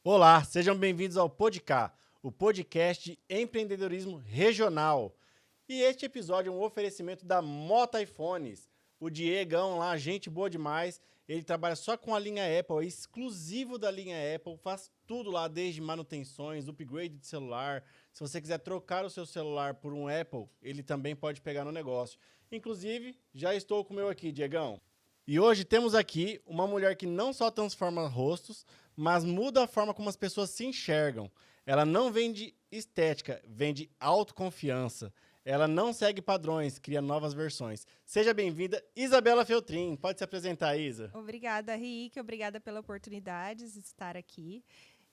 Olá, sejam bem-vindos ao Podcast, o podcast de empreendedorismo regional. E este episódio é um oferecimento da Mota iPhones. O Diegão lá, gente boa demais, ele trabalha só com a linha Apple, é exclusivo da linha Apple, faz tudo lá, desde manutenções, upgrade de celular. Se você quiser trocar o seu celular por um Apple, ele também pode pegar no negócio. Inclusive, já estou com o meu aqui, Diegão. E hoje temos aqui uma mulher que não só transforma rostos, mas muda a forma como as pessoas se enxergam. Ela não vende estética, vende autoconfiança. Ela não segue padrões, cria novas versões. Seja bem-vinda, Isabela Feltrin. Pode se apresentar, Isa. Obrigada, Rick. Obrigada pela oportunidade de estar aqui.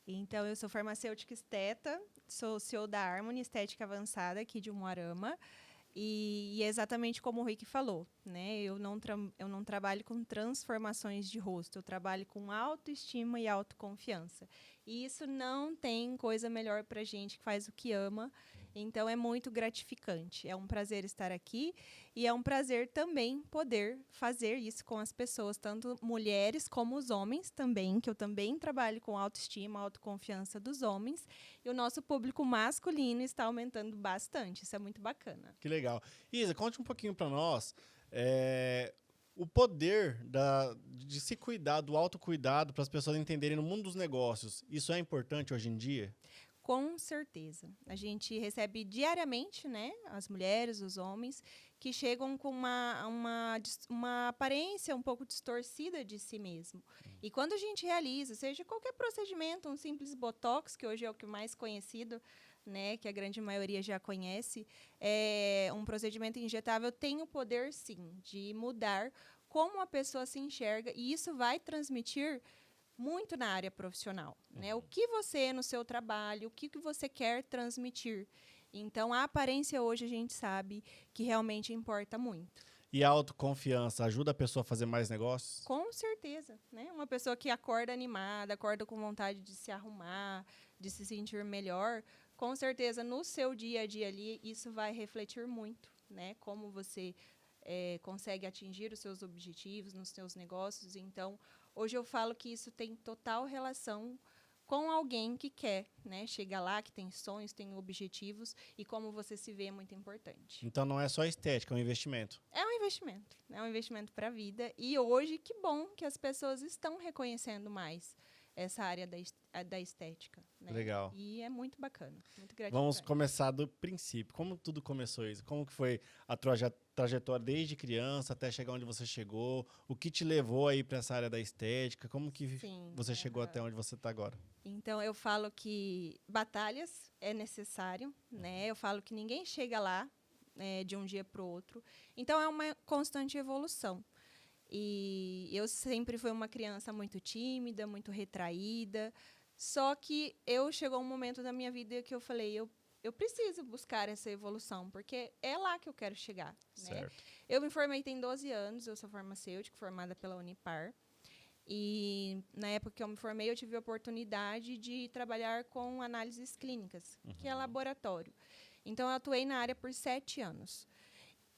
Então, eu sou farmacêutica esteta, sou CEO da Harmony Estética Avançada aqui de Umuarama. E é exatamente como o Rick falou, né? Eu não trabalho com transformações de rosto, eu trabalho com autoestima e autoconfiança. E isso não tem coisa melhor para gente que faz o que ama. Então, é muito gratificante. É um prazer estar aqui e é um prazer também poder fazer isso com as pessoas, tanto mulheres como os homens também, que eu também trabalho com autoestima, autoconfiança dos homens. E o nosso público masculino está aumentando bastante. Isso é muito bacana. Que legal. Isa, conte um pouquinho para nós o poder de se cuidar, do autocuidado, para as pessoas entenderem no mundo dos negócios. Isso é importante hoje em dia? Com certeza. A gente recebe diariamente, né, as mulheres, os homens, que chegam com uma aparência um pouco distorcida de si mesmo. E quando a gente realiza, seja qualquer procedimento, um simples botox, que hoje é o que mais conhecido, né, que a grande maioria já conhece, um procedimento injetável tem o poder, sim, de mudar como a pessoa se enxerga, e isso vai transmitir muito na área profissional, né? O que você no seu trabalho, o que você quer transmitir. Então, a aparência hoje a gente sabe que realmente importa muito. E a autoconfiança ajuda a pessoa a fazer mais negócios? Com certeza, né? Uma pessoa que acorda animada, acorda com vontade de se arrumar, de se sentir melhor, com certeza no seu dia a dia ali isso vai refletir muito, né? Como você consegue atingir os seus objetivos nos seus negócios. Então, hoje eu falo que isso tem total relação com alguém que quer, né, chegar lá, que tem sonhos, tem objetivos, e como você se vê é muito importante. Então não é só estética, é um investimento. É um investimento para a vida. E hoje, que bom que as pessoas estão reconhecendo mais essa área da estética. Né? Legal. E é muito bacana, muito gratificante. Vamos começar do princípio. Como tudo começou, Isa? Como que foi a trajetória desde criança até chegar onde você chegou? O que te levou aí para essa área da estética? Como que você chegou até onde você está agora? Então, eu falo que batalhas é necessário, né? Eu falo que ninguém chega lá de um dia para o outro. Então, é uma constante evolução. E eu sempre fui uma criança muito tímida, muito retraída. Só que chegou um momento da minha vida que eu falei, eu preciso buscar essa evolução, porque é lá que eu quero chegar. Né? Eu me formei tem 12 anos, eu sou farmacêutica, formada pela Unipar. E na época que eu me formei, eu tive a oportunidade de trabalhar com análises clínicas, que é laboratório. Então, eu atuei na área por 7 anos.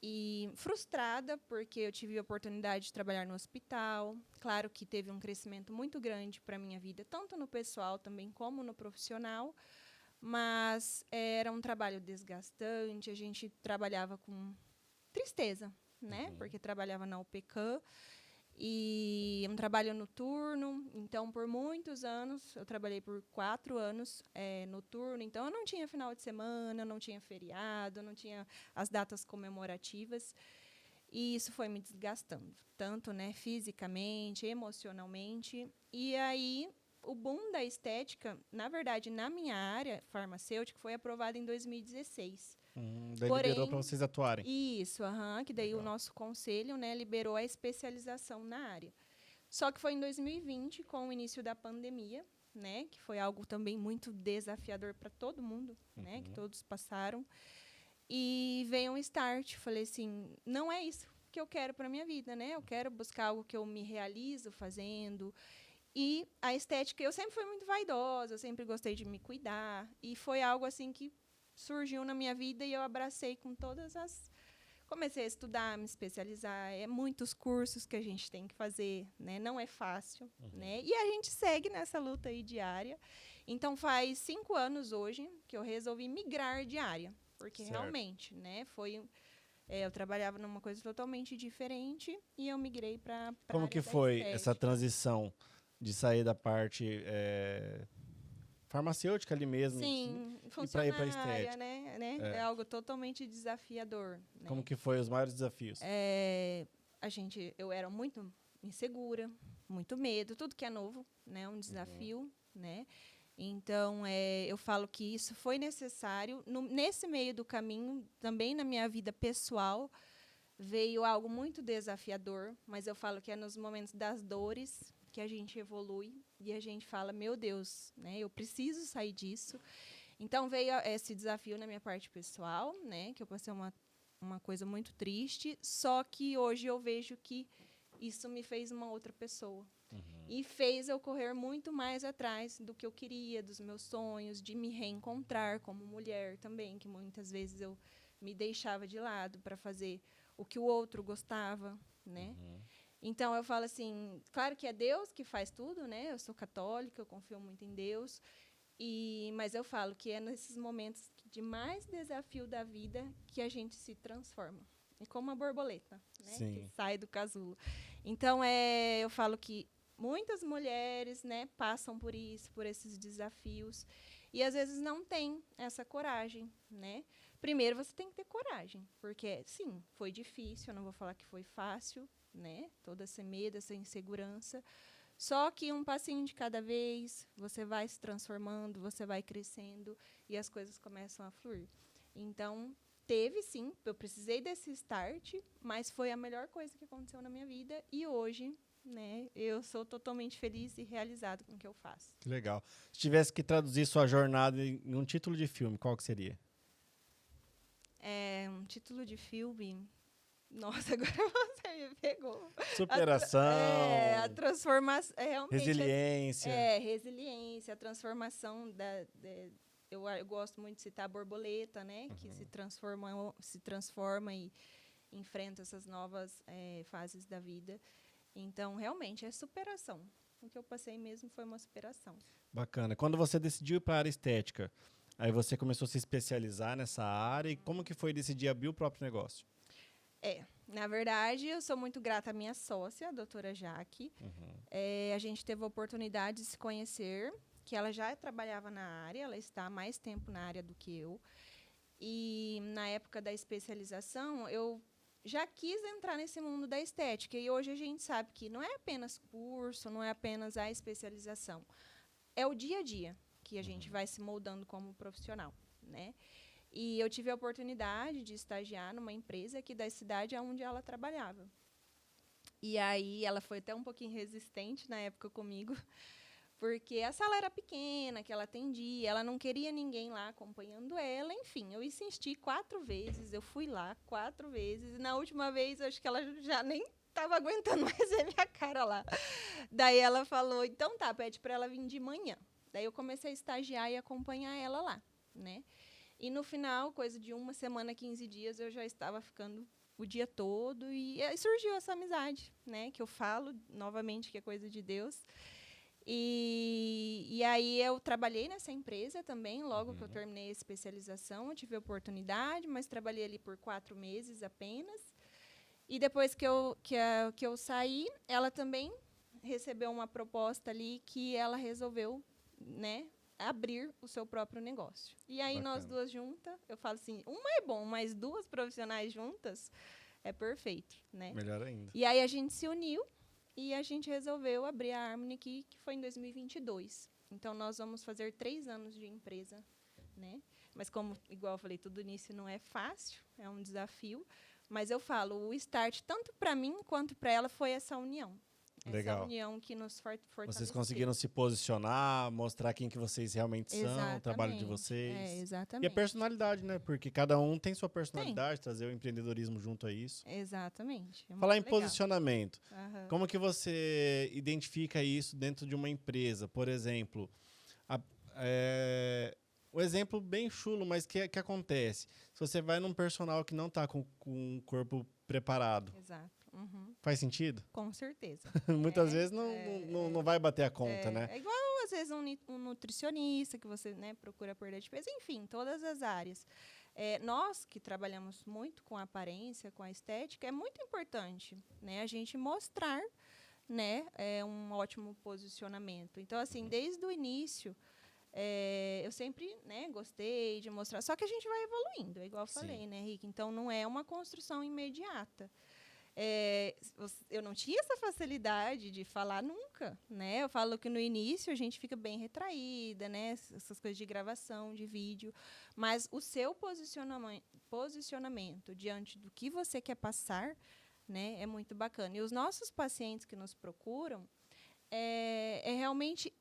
E frustrada, porque eu tive a oportunidade de trabalhar no hospital. Claro que teve um crescimento muito grande para a minha vida, tanto no pessoal também como no profissional. Mas era um trabalho desgastante, a gente trabalhava com tristeza, né? Porque trabalhava na UPCAM. E um trabalho noturno, então por muitos anos, eu trabalhei por 4 anos noturno, então eu não tinha final de semana, eu não tinha feriado, eu não tinha as datas comemorativas, e isso foi me desgastando, tanto fisicamente, emocionalmente, e aí o boom da estética, na verdade, na minha área farmacêutica, foi aprovado em 2016. Daí liberou para vocês atuarem. Isso, que daí legal. O nosso conselho liberou a especialização na área. Só que foi em 2020, com o início da pandemia, né, que foi algo também muito desafiador para todo mundo, né, que todos passaram. E veio um start, falei assim, não é isso que eu quero para a minha vida, né? Eu quero buscar algo que eu me realizo fazendo. E a estética, eu sempre fui muito vaidosa, eu sempre gostei de me cuidar. E foi algo assim que surgiu na minha vida e eu abracei com todas as comecei a estudar, me especializar. É muitos cursos que a gente tem que fazer, né? Não é fácil, né? E a gente segue nessa luta aí diária. Então, faz 5 anos hoje que eu resolvi migrar de área. Porque Certo. realmente, né? Eu trabalhava numa coisa totalmente diferente e eu migrei para Como que foi essa transição de sair da parte farmacêutica ali mesmo Sim, e para ir para funcionária, estética? né? É algo totalmente desafiador. Né? Como que foi os maiores desafios? Eu era muito insegura, muito medo, tudo que é novo, né? Um desafio, né? Então, eu falo que isso foi necessário. Nesse meio do caminho, também na minha vida pessoal, veio algo muito desafiador, mas eu falo que é nos momentos das dores que a gente evolui e a gente fala, meu Deus, né? Eu preciso sair disso. Então, veio esse desafio na minha parte pessoal, né? Que eu passei uma coisa muito triste, só que hoje eu vejo que isso me fez uma outra pessoa. E fez eu correr muito mais atrás do que eu queria, dos meus sonhos, de me reencontrar como mulher também, que muitas vezes eu me deixava de lado para fazer o que o outro gostava, né? Então, eu falo assim, claro que é Deus que faz tudo, né? Eu sou católica, eu confio muito em Deus, mas eu falo que é nesses momentos de mais desafio da vida que a gente se transforma. É como a borboleta, né? Sim. Que sai do casulo. Então, eu falo que muitas mulheres, né, passam por isso, por esses desafios, e às vezes não têm essa coragem, né? Primeiro, você tem que ter coragem, porque, sim, foi difícil, eu não vou falar que foi fácil, né? Todo esse medo, essa insegurança. Só que um passinho de cada vez, você vai se transformando, você vai crescendo, e as coisas começam a fluir. Então, teve, sim, eu precisei desse start, mas foi a melhor coisa que aconteceu na minha vida, e hoje, né, eu sou totalmente feliz e realizada com o que eu faço. Que legal. Se tivesse que traduzir sua jornada em um título de filme, qual que seria? Um título de filme... Nossa, agora você me pegou. Superação. A transformação... realmente, resiliência. Resiliência, a transformação eu gosto muito de citar a borboleta, né? Que se transforma e enfrenta essas novas fases da vida. Então, realmente, é superação. O que eu passei mesmo foi uma superação. Bacana. Quando você decidiu ir para a área estética, aí você começou a se especializar nessa área, e como que foi decidir abrir o próprio negócio? Na verdade, eu sou muito grata à minha sócia, a doutora Jaque. A gente teve a oportunidade de se conhecer, que ela já trabalhava na área, ela está há mais tempo na área do que eu. E, na época da especialização, eu já quis entrar nesse mundo da estética. E hoje a gente sabe que não é apenas curso, não é apenas a especialização. É o dia a dia que a gente vai se moldando como profissional, né? E eu tive a oportunidade de estagiar numa empresa aqui da cidade onde ela trabalhava. E aí ela foi até um pouquinho resistente na época comigo, porque a sala era pequena, que ela atendia, ela não queria ninguém lá acompanhando ela. Enfim, eu insisti 4 vezes, eu fui lá 4 vezes, e na última vez, acho que ela já nem estava aguentando mais ver minha cara lá. Daí ela falou, então tá, pede para ela vir de manhã. Daí eu comecei a estagiar e acompanhar ela lá, né? E no final, coisa de 1 semana, 15 dias, eu já estava ficando o dia todo. E aí surgiu essa amizade, né? Que eu falo, novamente, que é coisa de Deus. E aí eu trabalhei nessa empresa também, logo que eu terminei a especialização. Eu tive a oportunidade, mas trabalhei ali por 4 meses apenas. E depois que eu saí, ela também recebeu uma proposta ali que ela resolveu, né, abrir o seu próprio negócio. E aí, Bacana. nós duas juntas, eu falo assim, uma é bom, mas 2 profissionais juntas é perfeito, né? Melhor ainda. E aí a gente se uniu e a gente resolveu abrir a Harmony aqui, que foi em 2022. Então, nós vamos fazer 3 anos de empresa, né? Mas como, igual eu falei, tudo nisso não é fácil, é um desafio. Mas eu falo, o start, tanto para mim quanto para ela, foi essa união. Legal. Essa união que nos fortaleceu. Vocês conseguiram se posicionar, mostrar quem que vocês realmente são, Exatamente. o trabalho de vocês. Exatamente. E a personalidade, né? Porque cada um tem sua personalidade, trazer o empreendedorismo junto a isso. Exatamente. Falar em muito legal. posicionamento. Aham. Como que você identifica isso dentro de uma empresa? Por exemplo, um exemplo bem chulo, mas que acontece. Se você vai num personal que não tá com o corpo preparado, Exato. Uhum. faz sentido? Com certeza. Muitas vezes não vai bater a conta, né? É igual, às vezes, um nutricionista que você, né, procura perder de peso. Enfim, todas as áreas. Nós, que trabalhamos muito com a aparência, com a estética, é muito importante, né, a gente mostrar, né, um ótimo posicionamento. Então, assim, desde o início, eu sempre, né, gostei de mostrar. Só que a gente vai evoluindo, é igual eu falei, né, Rick? Então, não é uma construção imediata. Eu não tinha essa facilidade de falar nunca, né? Eu falo que no início a gente fica bem retraída, né? Essas coisas de gravação, de vídeo. Mas o seu posicionamento diante do que você quer passar, né, é muito bacana. E os nossos pacientes que nos procuram, realmente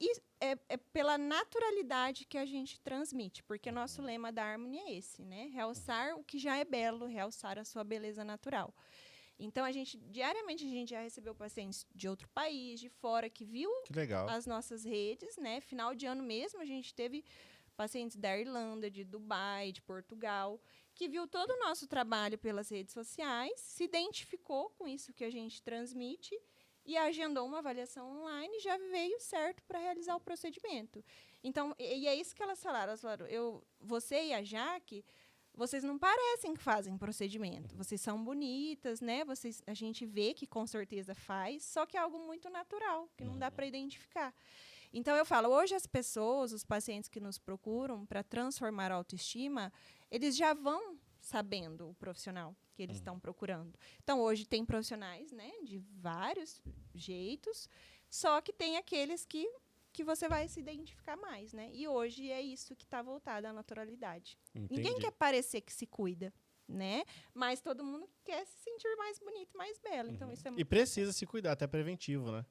pela naturalidade que a gente transmite, porque o nosso lema da Harmony é esse, né? Realçar o que já é belo, realçar a sua beleza natural. Então, diariamente, a gente já recebeu pacientes de outro país, de fora, que viu as nossas redes, né? Final de ano mesmo, a gente teve pacientes da Irlanda, de Dubai, de Portugal, que viu todo o nosso trabalho pelas redes sociais, se identificou com isso que a gente transmite e agendou uma avaliação online e já veio certo para realizar o procedimento. Então, e é isso que elas falaram. Elas falaram, você e a Jaque, vocês não parecem que fazem procedimento. Vocês são bonitas, né? A gente vê que com certeza faz, só que é algo muito natural, que não dá para identificar. Então, eu falo, hoje as pessoas, os pacientes que nos procuram para transformar a autoestima, eles já vão sabendo o profissional que eles estão procurando. Então, hoje tem profissionais, né, de vários jeitos, só que tem aqueles que você vai se identificar mais, né? E hoje é isso que está voltado à naturalidade. Entendi. Ninguém quer parecer que se cuida, né? Mas todo mundo quer se sentir mais bonito, mais belo. Então, isso é muito... E precisa se cuidar, até preventivo, né?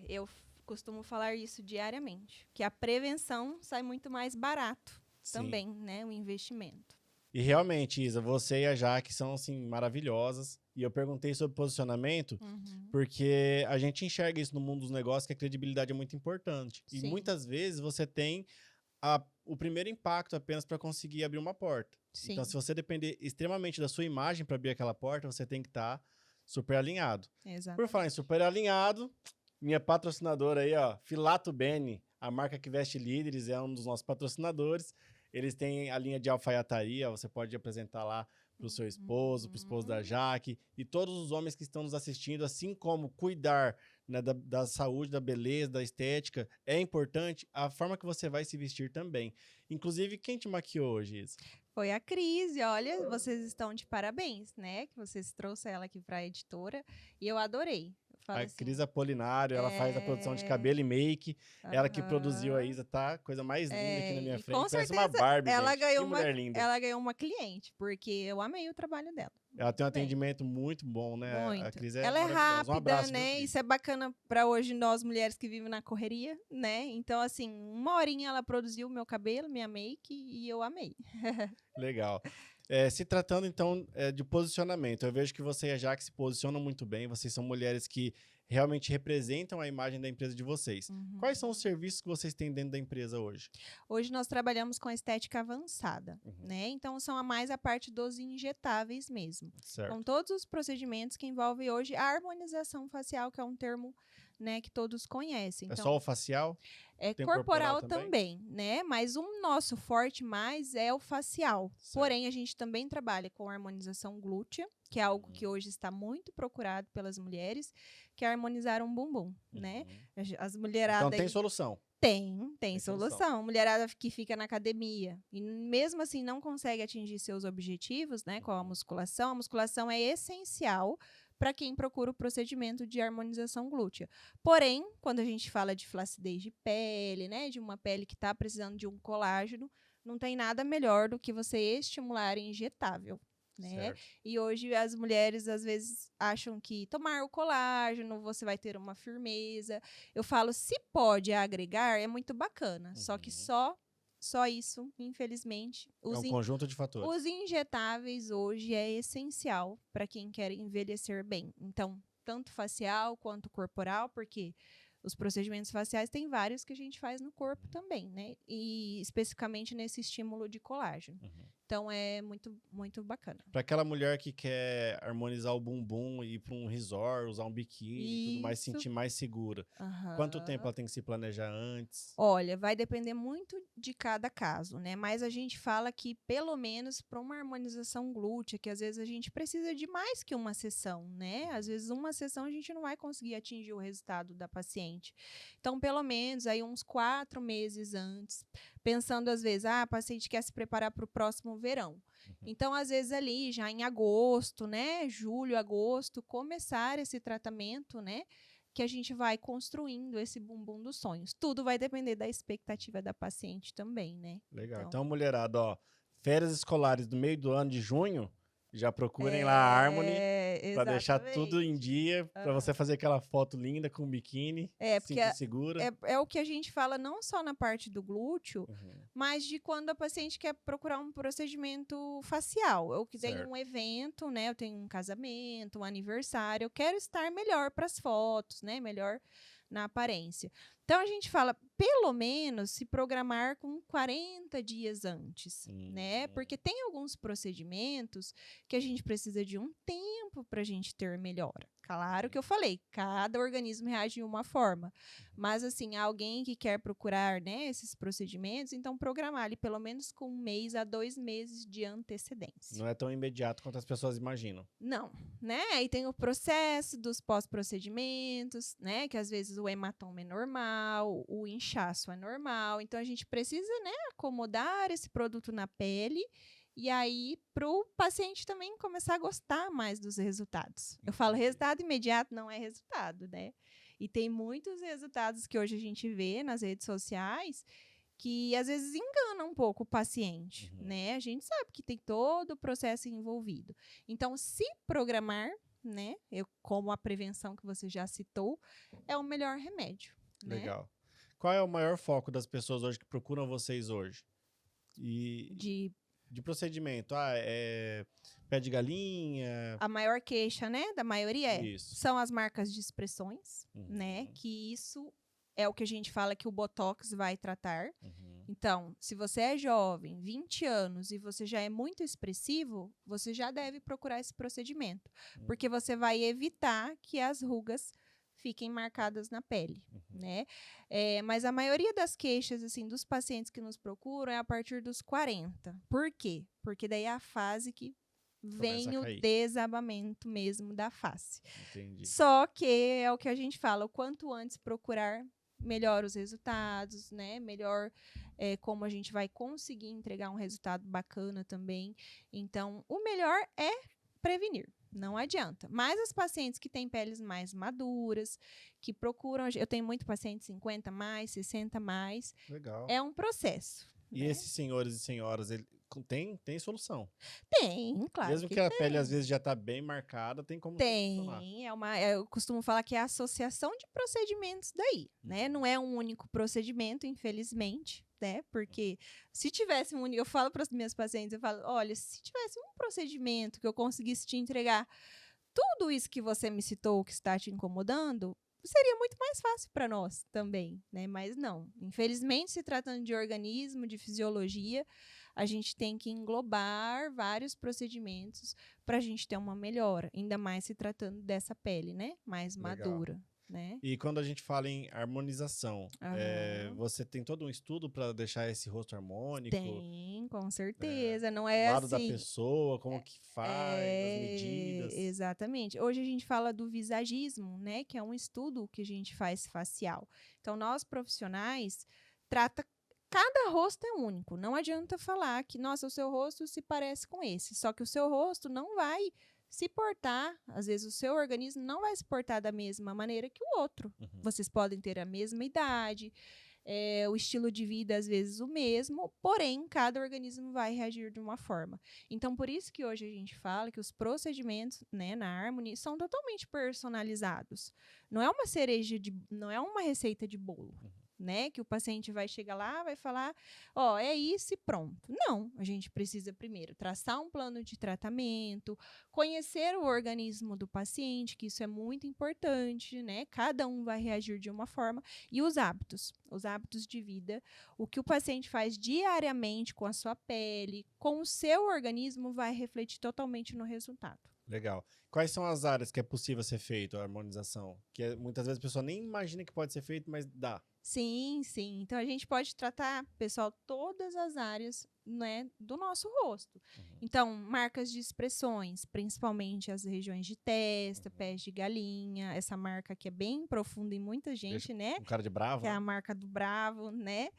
Eu costumo falar isso diariamente, que a prevenção sai muito mais barato também, né? O investimento. E realmente, Isa, você e a Jaque são, assim, maravilhosas. E eu perguntei sobre posicionamento, porque a gente enxerga isso no mundo dos negócios, que a credibilidade é muito importante. Sim. E muitas vezes você tem o primeiro impacto apenas para conseguir abrir uma porta. Sim. Então, se você depender extremamente da sua imagem para abrir aquela porta, você tem que estar super alinhado. Exatamente. Por falar em super alinhado, minha patrocinadora aí, ó, Filato Bene, a marca que veste líderes, é um dos nossos patrocinadores. Eles têm a linha de alfaiataria, você pode apresentar lá para o seu esposo, para o esposo da Jaque, e todos os homens que estão nos assistindo, assim como cuidar, né, da saúde, da beleza, da estética, é importante, a forma que você vai se vestir também. Inclusive, quem te maquiou hoje, Isa? Foi a Cris, e olha, vocês estão de parabéns, né? Que vocês trouxeram ela aqui para a editora, e eu adorei. A Cris Apolinário, ela faz a produção de cabelo e make. Ela que produziu a Isa, tá? Coisa mais linda aqui na minha frente. Com Parece certeza, uma Barbie, ela gente. ganhou Que mulher linda. Ela ganhou uma cliente, porque eu amei o trabalho dela. Ela tem um atendimento muito bom, né? Muito. A Cris ela é rápida, um abraço, né? Isso é bacana para hoje nós mulheres que vivem na correria, né? Então, assim, 1 horinha ela produziu o meu cabelo, minha make, e eu amei. Legal. Se tratando, então, de posicionamento, eu vejo que você e a Jaque se posicionam muito bem. Vocês são mulheres que realmente representam a imagem da empresa de vocês. Quais são os serviços que vocês têm dentro da empresa hoje? Hoje nós trabalhamos com a estética avançada, né? Então, são mais a parte dos injetáveis mesmo. Certo. Com todos os procedimentos que envolvem hoje a harmonização facial, que é um termo, né, que todos conhecem. Então, é só o facial? Tem corporal também, né? Mas o nosso forte mais é o facial. Certo. Porém, a gente também trabalha com harmonização glútea, que é algo que hoje está muito procurado pelas mulheres, que é harmonizar um bumbum, né? As mulheradas... Então tem solução? Tem solução. Mulherada que fica na academia e mesmo assim não consegue atingir seus objetivos, né, com a musculação. A musculação é essencial para quem procura o procedimento de harmonização glútea. Porém, quando a gente fala de flacidez de pele, né, de uma pele que está precisando de um colágeno, não tem nada melhor do que você estimular injetável. Né? E hoje as mulheres às vezes acham que tomar o colágeno você vai ter uma firmeza. Eu falo, se pode agregar, é muito bacana. Só que só isso, infelizmente. É um conjunto de fatores. Os injetáveis hoje é essencial para quem quer envelhecer bem. Então, tanto facial quanto corporal, porque Os procedimentos faciais tem vários que a gente faz no corpo também, né? E especificamente nesse estímulo de colágeno. Então, é muito, muito bacana. Para aquela mulher que quer harmonizar o bumbum e ir para um resort, usar um biquíni e tudo mais, se Isso. sentir mais segura. Quanto tempo ela tem que se planejar antes? Olha, vai depender muito de cada caso, né? Mas a gente fala que, pelo menos, para uma harmonização glútea, que às vezes a gente precisa de mais que uma sessão, né? Às vezes uma sessão a gente não vai conseguir atingir o resultado da paciente. Então, pelo menos, aí uns 4 meses antes, pensando às vezes, a paciente quer se preparar para o próximo verão. Então, às vezes ali, já em agosto, né? Julho, agosto, começar esse tratamento, né? Que a gente vai construindo esse bumbum dos sonhos. Tudo vai depender da expectativa da paciente também, né? Legal. Então, mulherada, ó, férias escolares do meio do ano de junho, já procurem lá a Harmony para deixar tudo em dia, para você fazer aquela foto linda com o biquíni, se sentir segura. É o que a gente fala não só na parte do glúteo, mas de quando a paciente quer procurar um procedimento facial. Eu que tenho um evento, né? Eu tenho um casamento, um aniversário, eu quero estar melhor para as fotos, né? Melhor na aparência. Então, a gente fala, pelo menos, se programar com 40 dias antes, né? Porque tem alguns procedimentos que a gente precisa de um tempo para a gente ter melhora. Claro que eu falei, cada organismo reage de uma forma. Mas, assim, alguém que quer procurar, né, esses procedimentos, então programar ali pelo menos com 1 mês a 2 meses de antecedência. Não é tão imediato quanto as pessoas imaginam. Não, né? Aí tem o processo dos pós-procedimentos, né? Que às vezes o hematoma é normal, o inchaço é normal. Então, a gente precisa, né, acomodar esse produto na pele e aí para o paciente também começar a gostar mais dos resultados. Eu falo, resultado imediato não é resultado, né? E tem muitos resultados que hoje a gente vê nas redes sociais que às vezes engana um pouco o paciente, né? A gente sabe que tem todo o processo envolvido. Então, se programar, né? Como a prevenção que você já citou, é o melhor remédio. Legal. Né? Qual é o maior foco das pessoas hoje que procuram vocês hoje? De procedimento. É pé de galinha? A maior queixa, né, da maioria são as marcas de expressões, né? Que isso é o que a gente fala que o Botox vai tratar. Então, se você é jovem, 20 anos, e você já é muito expressivo, você já deve procurar esse procedimento. Porque você vai evitar que as rugas fiquem marcadas na pele, né? Mas a maioria das queixas, assim, dos pacientes que nos procuram é a partir dos 40. Por quê? Porque daí é a fase que vem o desabamento mesmo da face. Entendi. Só que é o que a gente fala, o quanto antes procurar, melhor os resultados, né? Melhor como a gente vai conseguir entregar um resultado bacana também. Então, o melhor é prevenir. Não adianta. Mas as pacientes que têm peles mais maduras, que procuram... Eu tenho muito paciente 50 mais, 60 mais. Legal. É um processo. E né? Esses senhores e senhoras, tem solução? Tem, claro. Mesmo que a pele às vezes já está bem marcada, tem como solucionar. Eu costumo falar que é a associação de procedimentos daí, né? Não é um único procedimento, infelizmente, né? Porque se tivesse um único... Eu falo para as minhas pacientes, eu falo, olha, se tivesse um procedimento que eu conseguisse te entregar tudo isso que você me citou, que está te incomodando, seria muito mais fácil para nós também, né? Mas não. Infelizmente, se tratando de organismo, de fisiologia, a gente tem que englobar vários procedimentos para a gente ter uma melhora, ainda mais se tratando dessa pele, né? Mais madura. Né? E quando a gente fala em harmonização, você tem todo um estudo para deixar esse rosto harmônico? Tem, com certeza. Não é o lado assim, da pessoa, como que faz, as medidas. Exatamente. Hoje a gente fala do visagismo, né? Que é um estudo que a gente faz facial. Então, nós profissionais cada rosto é único. Não adianta falar que, nossa, o seu rosto se parece com esse. Só que o seu rosto não vai se portar, às vezes o seu organismo não vai se portar da mesma maneira que o outro. Vocês podem ter a mesma idade, o estilo de vida às vezes o mesmo, porém cada organismo vai reagir de uma forma. Então por isso que hoje a gente fala que os procedimentos, né, na Harmony são totalmente personalizados. Não é uma cereja não é uma receita de bolo. né? Que o paciente vai chegar lá, vai falar, ó, é isso e pronto. Não, a gente precisa primeiro traçar um plano de tratamento, conhecer o organismo do paciente, que isso é muito importante, né? Cada um vai reagir de uma forma. E os hábitos de vida, o que o paciente faz diariamente com a sua pele, com o seu organismo, vai refletir totalmente no resultado. Legal. Quais são as áreas que é possível ser feito a harmonização? Muitas vezes a pessoa nem imagina que pode ser feito, mas dá. Sim, sim. Então, a gente pode tratar, pessoal, todas as áreas, né, do nosso rosto. Então, marcas de expressões, principalmente as regiões de testa, pés de galinha, essa marca que é bem profunda em muita gente, Deixa né? um cara de bravo, Que é a marca do bravo, né?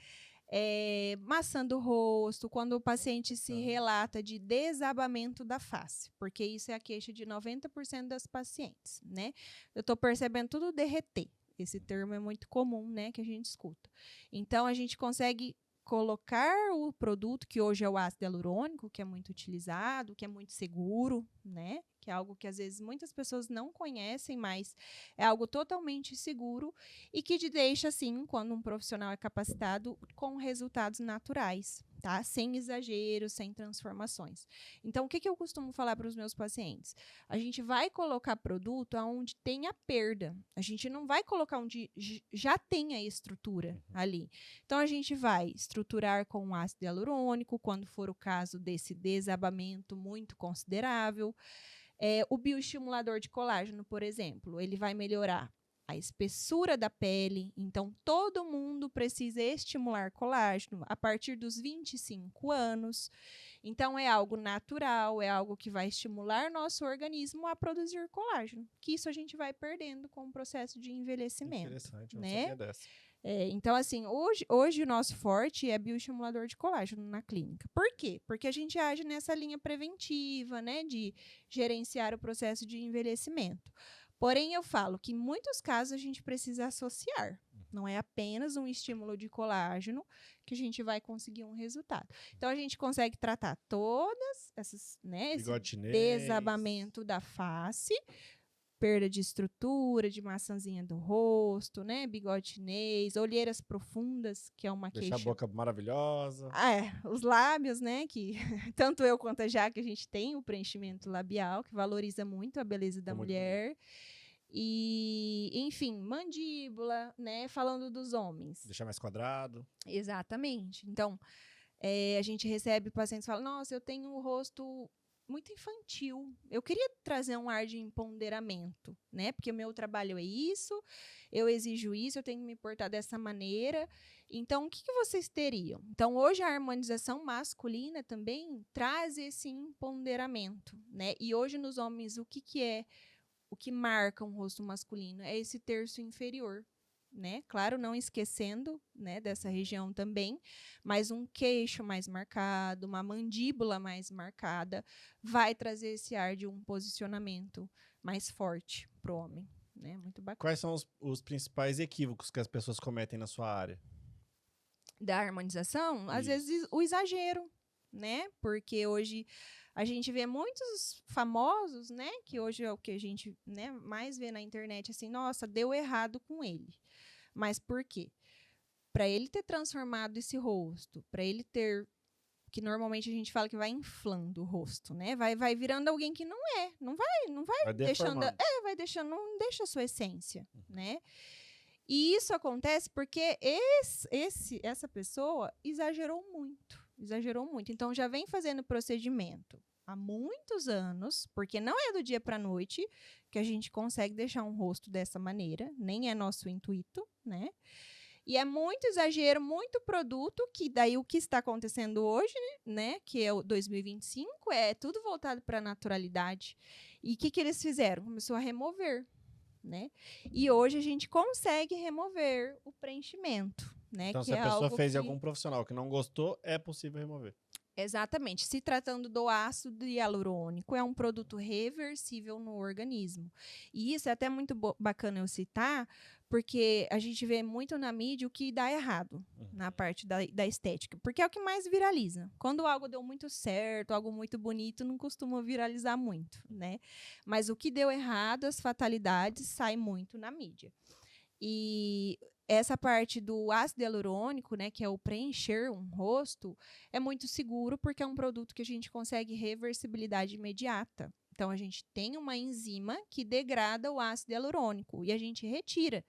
Maçã do rosto, quando o paciente se relata de desabamento da face, porque isso é a queixa de 90% das pacientes, né? Eu tô percebendo tudo derreter. Esse termo é muito comum, né, que a gente escuta. Então, a gente consegue colocar o produto, que hoje é o ácido hialurônico, que é muito utilizado, que é muito seguro, né? Que é algo que às vezes muitas pessoas não conhecem, mas é algo totalmente seguro e que te deixa, assim, quando um profissional é capacitado, com resultados naturais, tá? Sem exageros, sem transformações. Então, o que eu costumo falar para os meus pacientes? A gente vai colocar produto onde tem a perda. A gente não vai colocar onde já tem a estrutura ali. Então, a gente vai estruturar com ácido hialurônico, quando for o caso desse desabamento muito considerável. O bioestimulador de colágeno, por exemplo, ele vai melhorar a espessura da pele. Então, todo mundo precisa estimular colágeno a partir dos 25 anos. Então, é algo natural, é algo que vai estimular nosso organismo a produzir colágeno, que isso a gente vai perdendo com o processo de envelhecimento. Interessante, eu não né? sabia dessa. Então, assim, hoje o nosso forte é bioestimulador de colágeno na clínica. Por quê? Porque a gente age nessa linha preventiva, né, de gerenciar o processo de envelhecimento. Porém, eu falo que em muitos casos a gente precisa associar. Não é apenas um estímulo de colágeno que a gente vai conseguir um resultado. Então, a gente consegue tratar todas essas, né, esse desabamento da face, perda de estrutura, de maçãzinha do rosto, né? Bigode chinês, olheiras profundas, que é uma queixa. Deixar a boca maravilhosa. Os lábios, né? Que tanto eu quanto a Jaque, a gente tem o preenchimento labial, que valoriza muito a beleza da mulher. E, enfim, mandíbula, né? Falando dos homens. Deixar mais quadrado. Exatamente. Então, a gente recebe pacientes que falam, nossa, eu tenho o rosto muito infantil. Eu queria trazer um ar de empoderamento, né? Porque o meu trabalho é isso, eu exijo isso, eu tenho que me portar dessa maneira. Então, o que vocês teriam? Então, hoje a harmonização masculina também traz esse empoderamento, né? E hoje nos homens, o que marca um rosto masculino? É esse terço inferior. Né? Claro, não esquecendo, né, dessa região também, mas um queixo mais marcado, uma mandíbula mais marcada, vai trazer esse ar de um posicionamento mais forte para o homem. Né? Muito bacana. Quais são os principais equívocos que as pessoas cometem na sua área? Da harmonização? Às vezes o exagero, né? Porque hoje a gente vê muitos famosos, né? Que hoje é o que a gente, né, mais vê na internet, assim, nossa, deu errado com ele. Mas por quê? Para ele ter transformado esse rosto, para ele ter, que normalmente a gente fala que vai inflando o rosto, né? Vai virando alguém que não é, não vai deixando, não deixa a sua essência, né? E isso acontece porque essa pessoa exagerou muito. Então já vem fazendo procedimento há muitos anos, porque não é do dia para a noite que a gente consegue deixar um rosto dessa maneira, nem é nosso intuito, né? E é muito exagero, muito produto, que daí o que está acontecendo hoje, né, que é o 2025, é tudo voltado para a naturalidade. E o que eles fizeram? Começou a remover, né? E hoje a gente consegue remover o preenchimento, né? Então, que se a pessoa fez em algum profissional que não gostou, é possível remover. Exatamente. Se tratando do ácido hialurônico, é um produto reversível no organismo. E isso é até muito bacana eu citar, porque a gente vê muito na mídia o que dá errado na parte da estética, porque é o que mais viraliza. Quando algo deu muito certo, algo muito bonito, não costuma viralizar muito, né? Mas o que deu errado, as fatalidades, saem muito na mídia. E essa parte do ácido hialurônico, né, que é o preencher um rosto, é muito seguro porque é um produto que a gente consegue reversibilidade imediata. Então, a gente tem uma enzima que degrada o ácido hialurônico e a gente retira.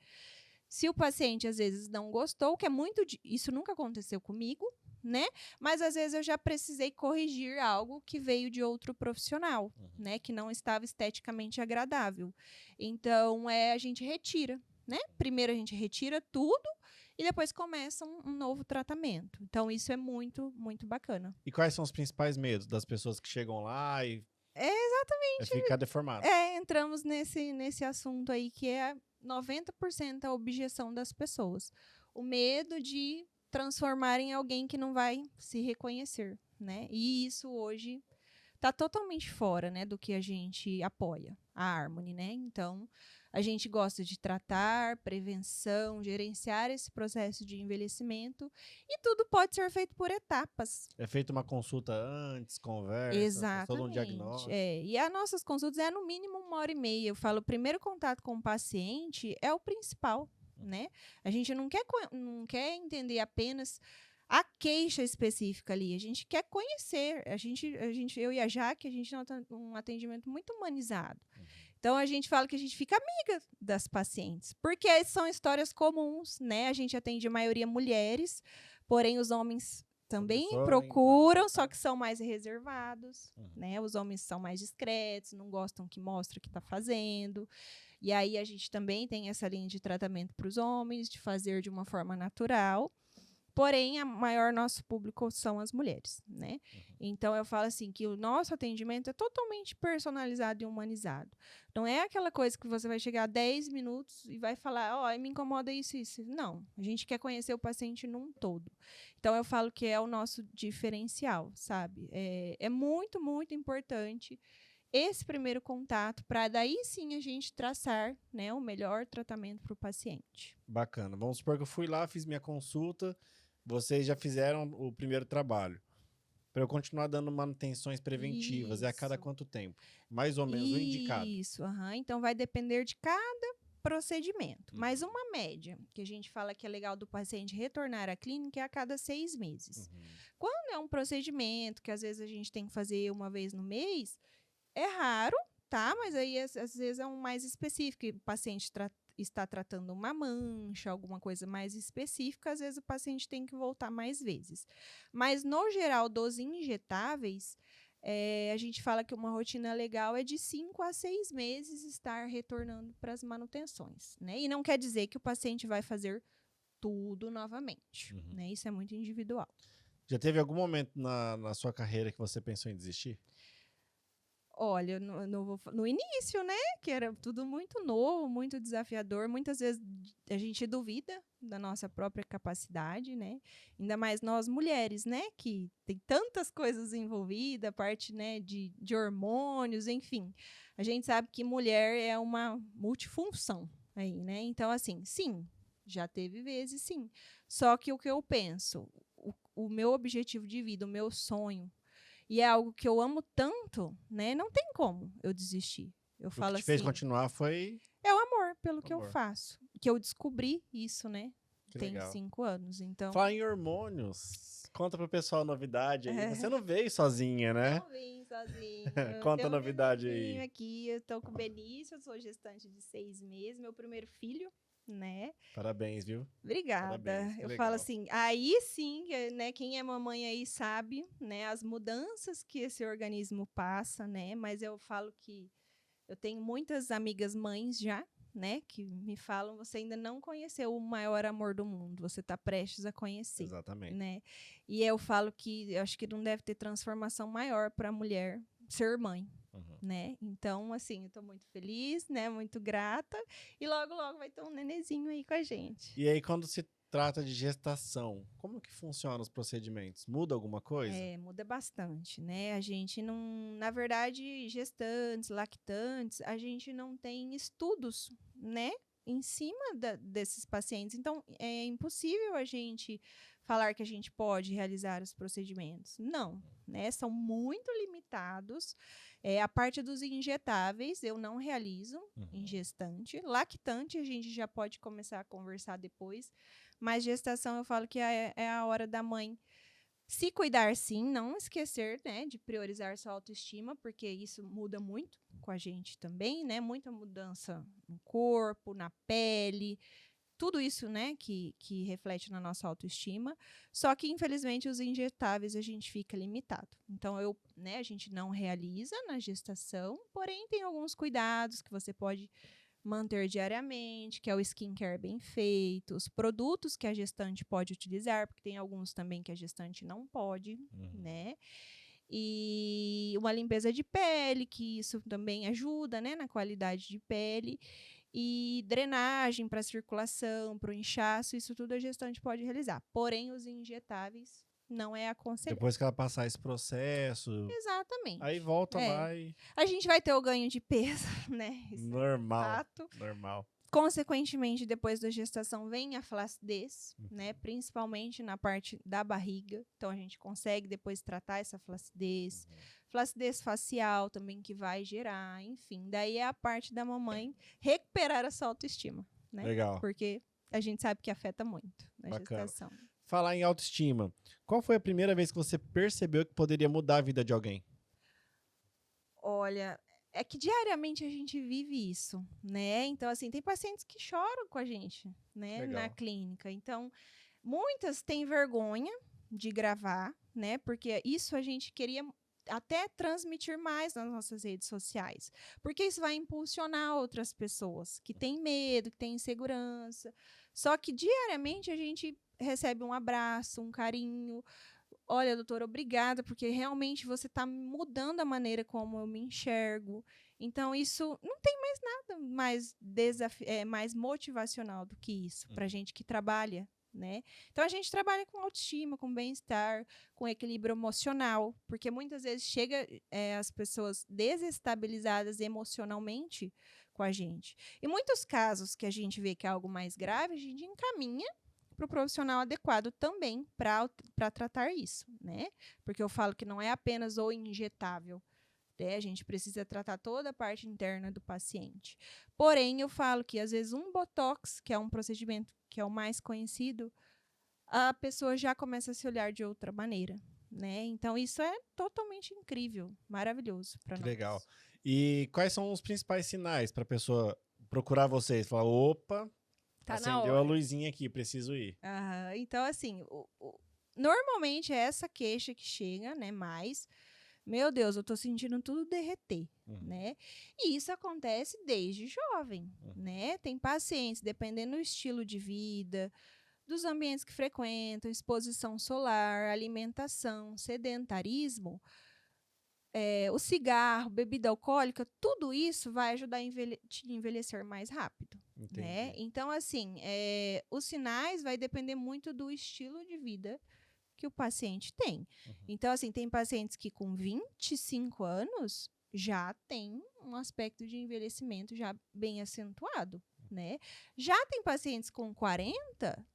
Se o paciente, às vezes, não gostou, que é muito... Isso nunca aconteceu comigo, né? Mas, às vezes, eu já precisei corrigir algo que veio de outro profissional, né? Que não estava esteticamente agradável. Então, a gente retira, né? Primeiro, a gente retira tudo e depois começa um novo tratamento. Então, isso é muito, muito bacana. E quais são os principais medos das pessoas que chegam lá e Exatamente. ficar deformado? Entramos nesse assunto aí que é 90% a objeção das pessoas. O medo de transformar em alguém que não vai se reconhecer, né? E isso hoje está totalmente fora, né, do que a gente apoia, a Harmony, né? Então, a gente gosta de tratar, prevenção, gerenciar esse processo de envelhecimento e tudo pode ser feito por etapas. É feita uma consulta antes, conversa, faz todo um Exatamente. diagnóstico. E as nossas consultas no mínimo 1h30. Eu falo, o primeiro contato com o paciente é o principal, né? A gente não quer entender apenas a queixa específica ali. A gente quer conhecer. Eu e a Jaque, a gente nota um atendimento muito humanizado. Então, a gente fala que a gente fica amiga das pacientes, porque são histórias comuns, né? A gente atende a maioria mulheres, porém os homens também procuram, só que são mais reservados, né? Os homens são mais discretos, não gostam que mostre o que está fazendo. E aí, a gente também tem essa linha de tratamento para os homens, de fazer de uma forma natural. Porém, nosso público são as mulheres, né? Então, eu falo assim, que o nosso atendimento é totalmente personalizado e humanizado. Não é aquela coisa que você vai chegar 10 minutos e vai falar, me incomoda isso e isso. Não, a gente quer conhecer o paciente num todo. Então, eu falo que é o nosso diferencial, sabe? É muito, muito importante esse primeiro contato, para daí sim a gente traçar, né, o melhor tratamento para o paciente. Bacana. Vamos supor que eu fui lá, fiz minha consulta, vocês já fizeram o primeiro trabalho. Para eu continuar dando manutenções preventivas, é a cada quanto tempo? Mais ou menos o indicado. Isso, então vai depender de cada procedimento. Mas uma média, que a gente fala que é legal do paciente retornar à clínica é a cada 6 meses. Quando é um procedimento que às vezes a gente tem que fazer uma vez no mês, é raro, tá? Mas aí às vezes é um mais específico. O paciente está tratando uma mancha, alguma coisa mais específica, às vezes o paciente tem que voltar mais vezes. Mas, no geral, dos injetáveis, a gente fala que uma rotina legal é de 5 a 6 meses estar retornando para as manutenções, né? E não quer dizer que o paciente vai fazer tudo novamente, né? Isso é muito individual. Já teve algum momento na sua carreira que você pensou em desistir? Olha, no início, né, que era tudo muito novo, muito desafiador, muitas vezes a gente duvida da nossa própria capacidade, né, ainda mais nós mulheres, né, que tem tantas coisas envolvidas, parte, né, de hormônios, enfim, a gente sabe que mulher é uma multifunção aí, né, então, assim, sim, já teve vezes, sim, só que o que eu penso, o meu objetivo de vida, o meu sonho, e é algo que eu amo tanto, né? Não tem como eu desistir. Eu falo O que te fez continuar foi... É o amor pelo que eu faço. Que eu descobri isso, né? Que tem legal. 5 anos, então... Falar em hormônios, conta pro pessoal a novidade aí. Você não veio sozinha, né? Não vim sozinha. Conta a novidade aí. Aqui, eu tô com o Benício, eu sou gestante de 6 meses, meu primeiro filho, né? Parabéns, viu? Obrigada. Parabéns, eu legal. falo assim, aí sim, né, quem é mamãe aí sabe, né, as mudanças que esse organismo passa, né, mas eu falo que eu tenho muitas amigas mães já, né, que me falam, você ainda não conheceu o maior amor do mundo, você está prestes a conhecer. Exatamente. Né? E eu falo que eu acho que não deve ter transformação maior para a mulher ser mãe. Né? Então, assim, eu tô muito feliz, né? Muito grata. E logo, logo vai ter um nenezinho aí com a gente. E aí, quando se trata de gestação, como que funcionam os procedimentos? Muda alguma coisa? Muda bastante, né? A gente não... Na verdade, gestantes, lactantes, a gente não tem estudos, né? Em cima desses pacientes. Então, é impossível a gente falar que a gente pode realizar os procedimentos. Não, né? São muito limitados. A parte dos injetáveis eu não realizo em gestante. Lactante a gente já pode começar a conversar depois, mas gestação eu falo que é a hora da mãe se cuidar, sim, não esquecer, né, de priorizar sua autoestima, porque isso muda muito com a gente também, né? Muita mudança no corpo, na pele, tudo isso, né, que reflete na nossa autoestima. Só que, infelizmente, os injetáveis a gente fica limitado. Então, a gente não realiza na gestação, porém tem alguns cuidados que você pode manter diariamente, que é o skincare bem feito, os produtos que a gestante pode utilizar, porque tem alguns também que a gestante não pode, né? E uma limpeza de pele, que isso também ajuda, né, na qualidade de pele. E drenagem para a circulação, para o inchaço, isso tudo a gestante pode realizar. Porém, os injetáveis não é aconselhável. Depois que ela passar esse processo, Exatamente. aí volta lá e... A gente vai ter o ganho de peso, né? Isso Normal, é fato. normal. Consequentemente, depois da gestação vem a flacidez, né? Principalmente na parte da barriga. Então, a gente consegue depois tratar essa flacidez. Flacidez facial também que vai gerar, enfim. Daí é a parte da mamãe recuperar a sua autoestima, né? Legal. Porque a gente sabe que afeta muito na gestação. Falar em autoestima, qual foi a primeira vez que você percebeu que poderia mudar a vida de alguém? Olha, é que diariamente a gente vive isso, né? Então, assim, tem pacientes que choram com a gente, né? Legal. Na clínica. Então, muitas têm vergonha de gravar, né? Porque isso a gente queria até transmitir mais nas nossas redes sociais. Porque isso vai impulsionar outras pessoas que têm medo, que têm insegurança. Só que diariamente a gente recebe um abraço, um carinho. Olha, doutora, obrigada, porque realmente você está mudando a maneira como eu me enxergo. Então, isso não tem mais nada mais motivacional do que isso, para a gente que trabalha, né? Então, a gente trabalha com autoestima, com bem-estar, com equilíbrio emocional, porque muitas vezes chega as pessoas desestabilizadas emocionalmente com a gente. Em muitos casos que a gente vê que é algo mais grave, a gente encaminha para o profissional adequado também para tratar isso, né? Porque eu falo que não é apenas o injetável, né? A gente precisa tratar toda a parte interna do paciente. Porém, eu falo que às vezes um botox, que é um procedimento que é o mais conhecido, a pessoa já começa a se olhar de outra maneira, né? Então, isso é totalmente incrível, maravilhoso para nós. Legal. E quais são os principais sinais para a pessoa procurar vocês? Falar, opa... Tá acendeu a luzinha aqui, preciso ir. Então, assim, normalmente é essa queixa que chega, né? Mas, meu Deus, eu tô sentindo tudo derreter, né? E isso acontece desde jovem, né? Tem pacientes, dependendo do estilo de vida, dos ambientes que frequentam, exposição solar, alimentação, sedentarismo, o cigarro, bebida alcoólica, tudo isso vai ajudar a te envelhecer mais rápido. Né? Então, assim, os sinais vai depender muito do estilo de vida que o paciente tem. Então, assim, tem pacientes que com 25 anos já tem um aspecto de envelhecimento já bem acentuado, né? Já tem pacientes com 40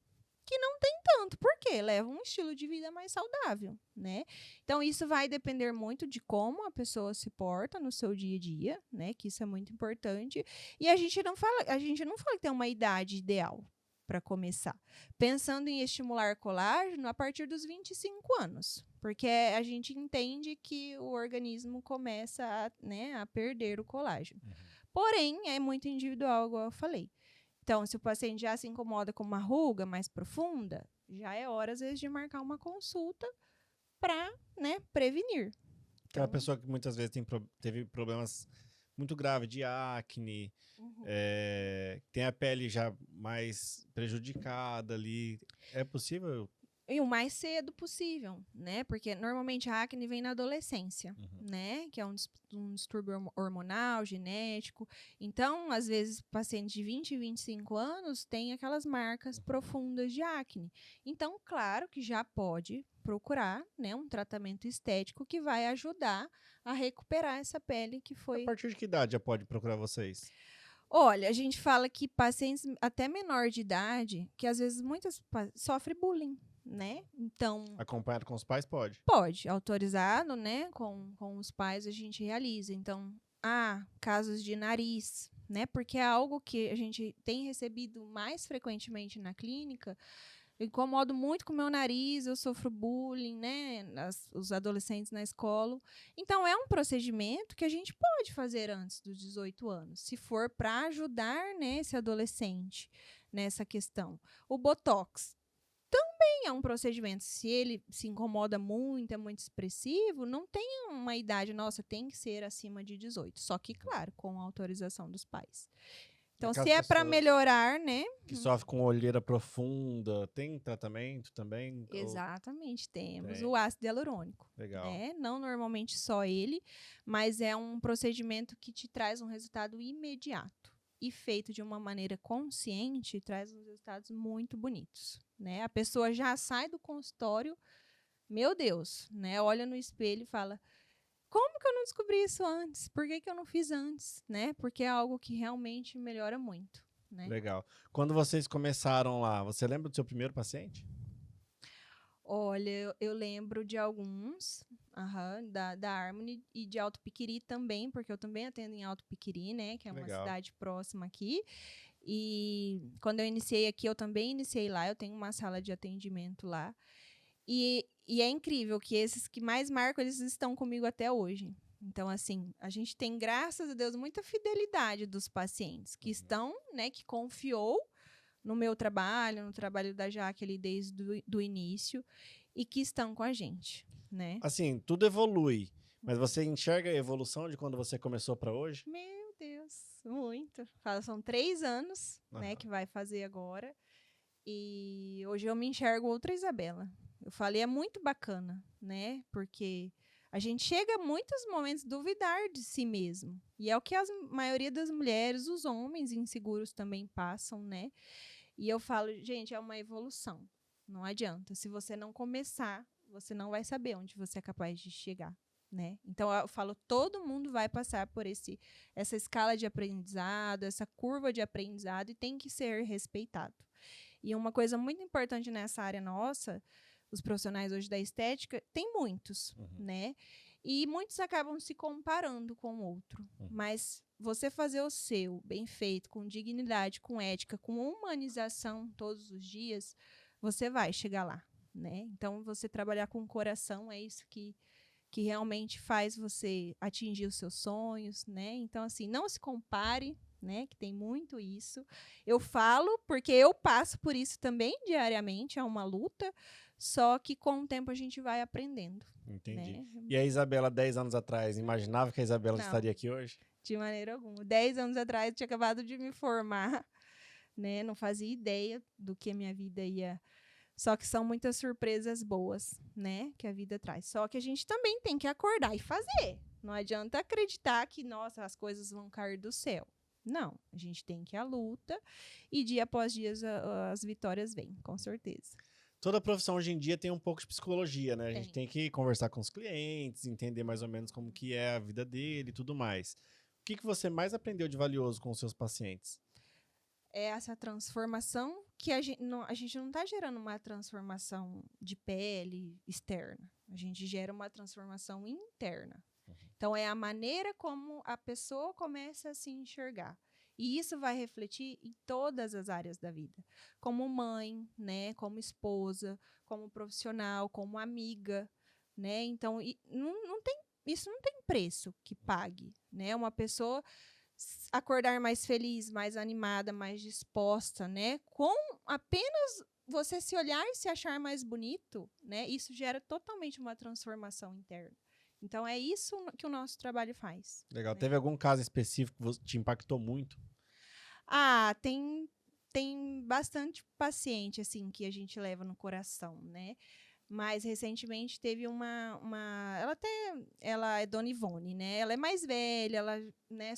que não tem tanto, porque levam um estilo de vida mais saudável, né? Então, isso vai depender muito de como a pessoa se porta no seu dia a dia, né? Que isso é muito importante. E a gente não fala que tem uma idade ideal para começar. Pensando em estimular colágeno a partir dos 25 anos, porque a gente entende que o organismo começa a perder o colágeno. Porém, é muito individual, igual eu falei. Então, se o paciente já se incomoda com uma ruga mais profunda, já é hora, às vezes, de marcar uma consulta para, prevenir. Aquela pessoa que muitas vezes teve problemas muito graves de acne, tem a pele já mais prejudicada ali. É possível? E o mais cedo possível, né? Porque normalmente a acne vem na adolescência, né? Que é um distúrbio hormonal, genético. Então, às vezes, pacientes de 20 e 25 anos têm aquelas marcas profundas de acne. Então, claro que já pode procurar, né, um tratamento estético que vai ajudar a recuperar essa pele que foi... A partir de que idade já pode procurar vocês? Olha, a gente fala que pacientes até menor de idade, que às vezes muitas sofrem bullying. né? Então, Acompanhado com os pais, pode. pode, autorizado, né? Com os pais a gente realiza. Então, casos de nariz, né? Porque é algo que a gente tem recebido mais frequentemente na clínica. Eu incomodo muito com o meu nariz, eu sofro bullying, né? Os adolescentes na escola. Então, é um procedimento que a gente pode fazer antes dos 18 anos, se for para ajudar, né, esse adolescente nessa questão. O Botox também é um procedimento. Se ele se incomoda muito, é muito expressivo, não tem uma idade, nossa, tem que ser acima de 18. Só que, claro, com a autorização dos pais. Então, Aquelas se é para pessoas melhorar, né? que sofrem com olheira profunda, tem tratamento também? Exatamente, temos Tem. o ácido hialurônico. Legal. Né? Não normalmente só ele, mas é um procedimento que te traz um resultado imediato. E feito de uma maneira consciente, traz uns resultados muito bonitos. Né? A pessoa já sai do consultório, meu Deus, né? Olha no espelho e fala: como que eu não descobri isso antes? Por que eu não fiz antes? Né? Porque é algo que realmente melhora muito. Né? Legal. Quando vocês começaram lá, você lembra do seu primeiro paciente? Olha, eu lembro de alguns, da Harmony e de Alto Piquiri também, porque eu também atendo em Alto Piquiri, né? Que é uma Legal. cidade próxima aqui. E quando eu iniciei aqui, eu também iniciei lá. Eu tenho uma sala de atendimento lá. E é incrível que esses que mais marcam, eles estão comigo até hoje. Então, assim, a gente tem, graças a Deus, muita fidelidade dos pacientes que estão, né, que confiou no meu trabalho, no trabalho da Jaque ali desde do início e que estão com a gente, né? Assim, tudo evolui, mas você enxerga a evolução de quando você começou para hoje? Meu Deus, muito. São 3 anos, né, que vai fazer agora. E hoje eu me enxergo outra Isabela. Eu falei, é muito bacana, né? Porque a gente chega a muitos momentos duvidar de si mesmo. E é o que a maioria das mulheres, os homens inseguros também passam, né? E eu falo, gente, é uma evolução. Não adianta. Se você não começar, você não vai saber onde você é capaz de chegar, né? Então, eu falo, todo mundo vai passar por essa escala de aprendizado, essa curva de aprendizado e tem que ser respeitado. E uma coisa muito importante nessa área nossa, os profissionais hoje da estética, tem muitos, né? E muitos acabam se comparando com o outro. Mas você fazer o seu bem feito, com dignidade, com ética, com humanização todos os dias, você vai chegar lá, né? Então, você trabalhar com o coração é isso que realmente faz você atingir os seus sonhos, né? Então, assim, não se compare, né? Que tem muito isso. Eu falo porque eu passo por isso também diariamente, é uma luta, só que com o tempo a gente vai aprendendo. Entendi. Né? E a Isabela, 10 anos atrás, imaginava que a Isabela Não. estaria aqui hoje? De maneira alguma. 10 anos atrás, eu tinha acabado de me formar, né? Não fazia ideia do que a minha vida ia. Só que são muitas surpresas boas, né? Que a vida traz. Só que a gente também tem que acordar e fazer. Não adianta acreditar que, nossa, as coisas vão cair do céu. Não. A gente tem que ir à luta e dia após dia as vitórias vêm, com certeza. Toda profissão hoje em dia tem um pouco de psicologia, né? A gente Tem. tem que conversar com os clientes, entender mais ou menos como que é a vida dele e tudo mais. O que você mais aprendeu de valioso com os seus pacientes? É essa transformação que a gente não está gerando uma transformação de pele externa. A gente gera uma transformação interna. Então, é a maneira como a pessoa começa a se enxergar. E isso vai refletir em todas as áreas da vida. Como mãe, né? Como esposa, como profissional, como amiga, né? Então, isso não tem preço que pague, né? Uma pessoa acordar mais feliz, mais animada, mais disposta, né? Com apenas você se olhar e se achar mais bonito, né? Isso gera totalmente uma transformação interna. Então, é isso que o nosso trabalho faz. Legal. Né? Teve algum caso específico que te impactou muito? Tem bastante paciente, assim, que a gente leva no coração, né? Mas, recentemente, teve ela é Dona Ivone, né? Ela é mais velha, ela, né,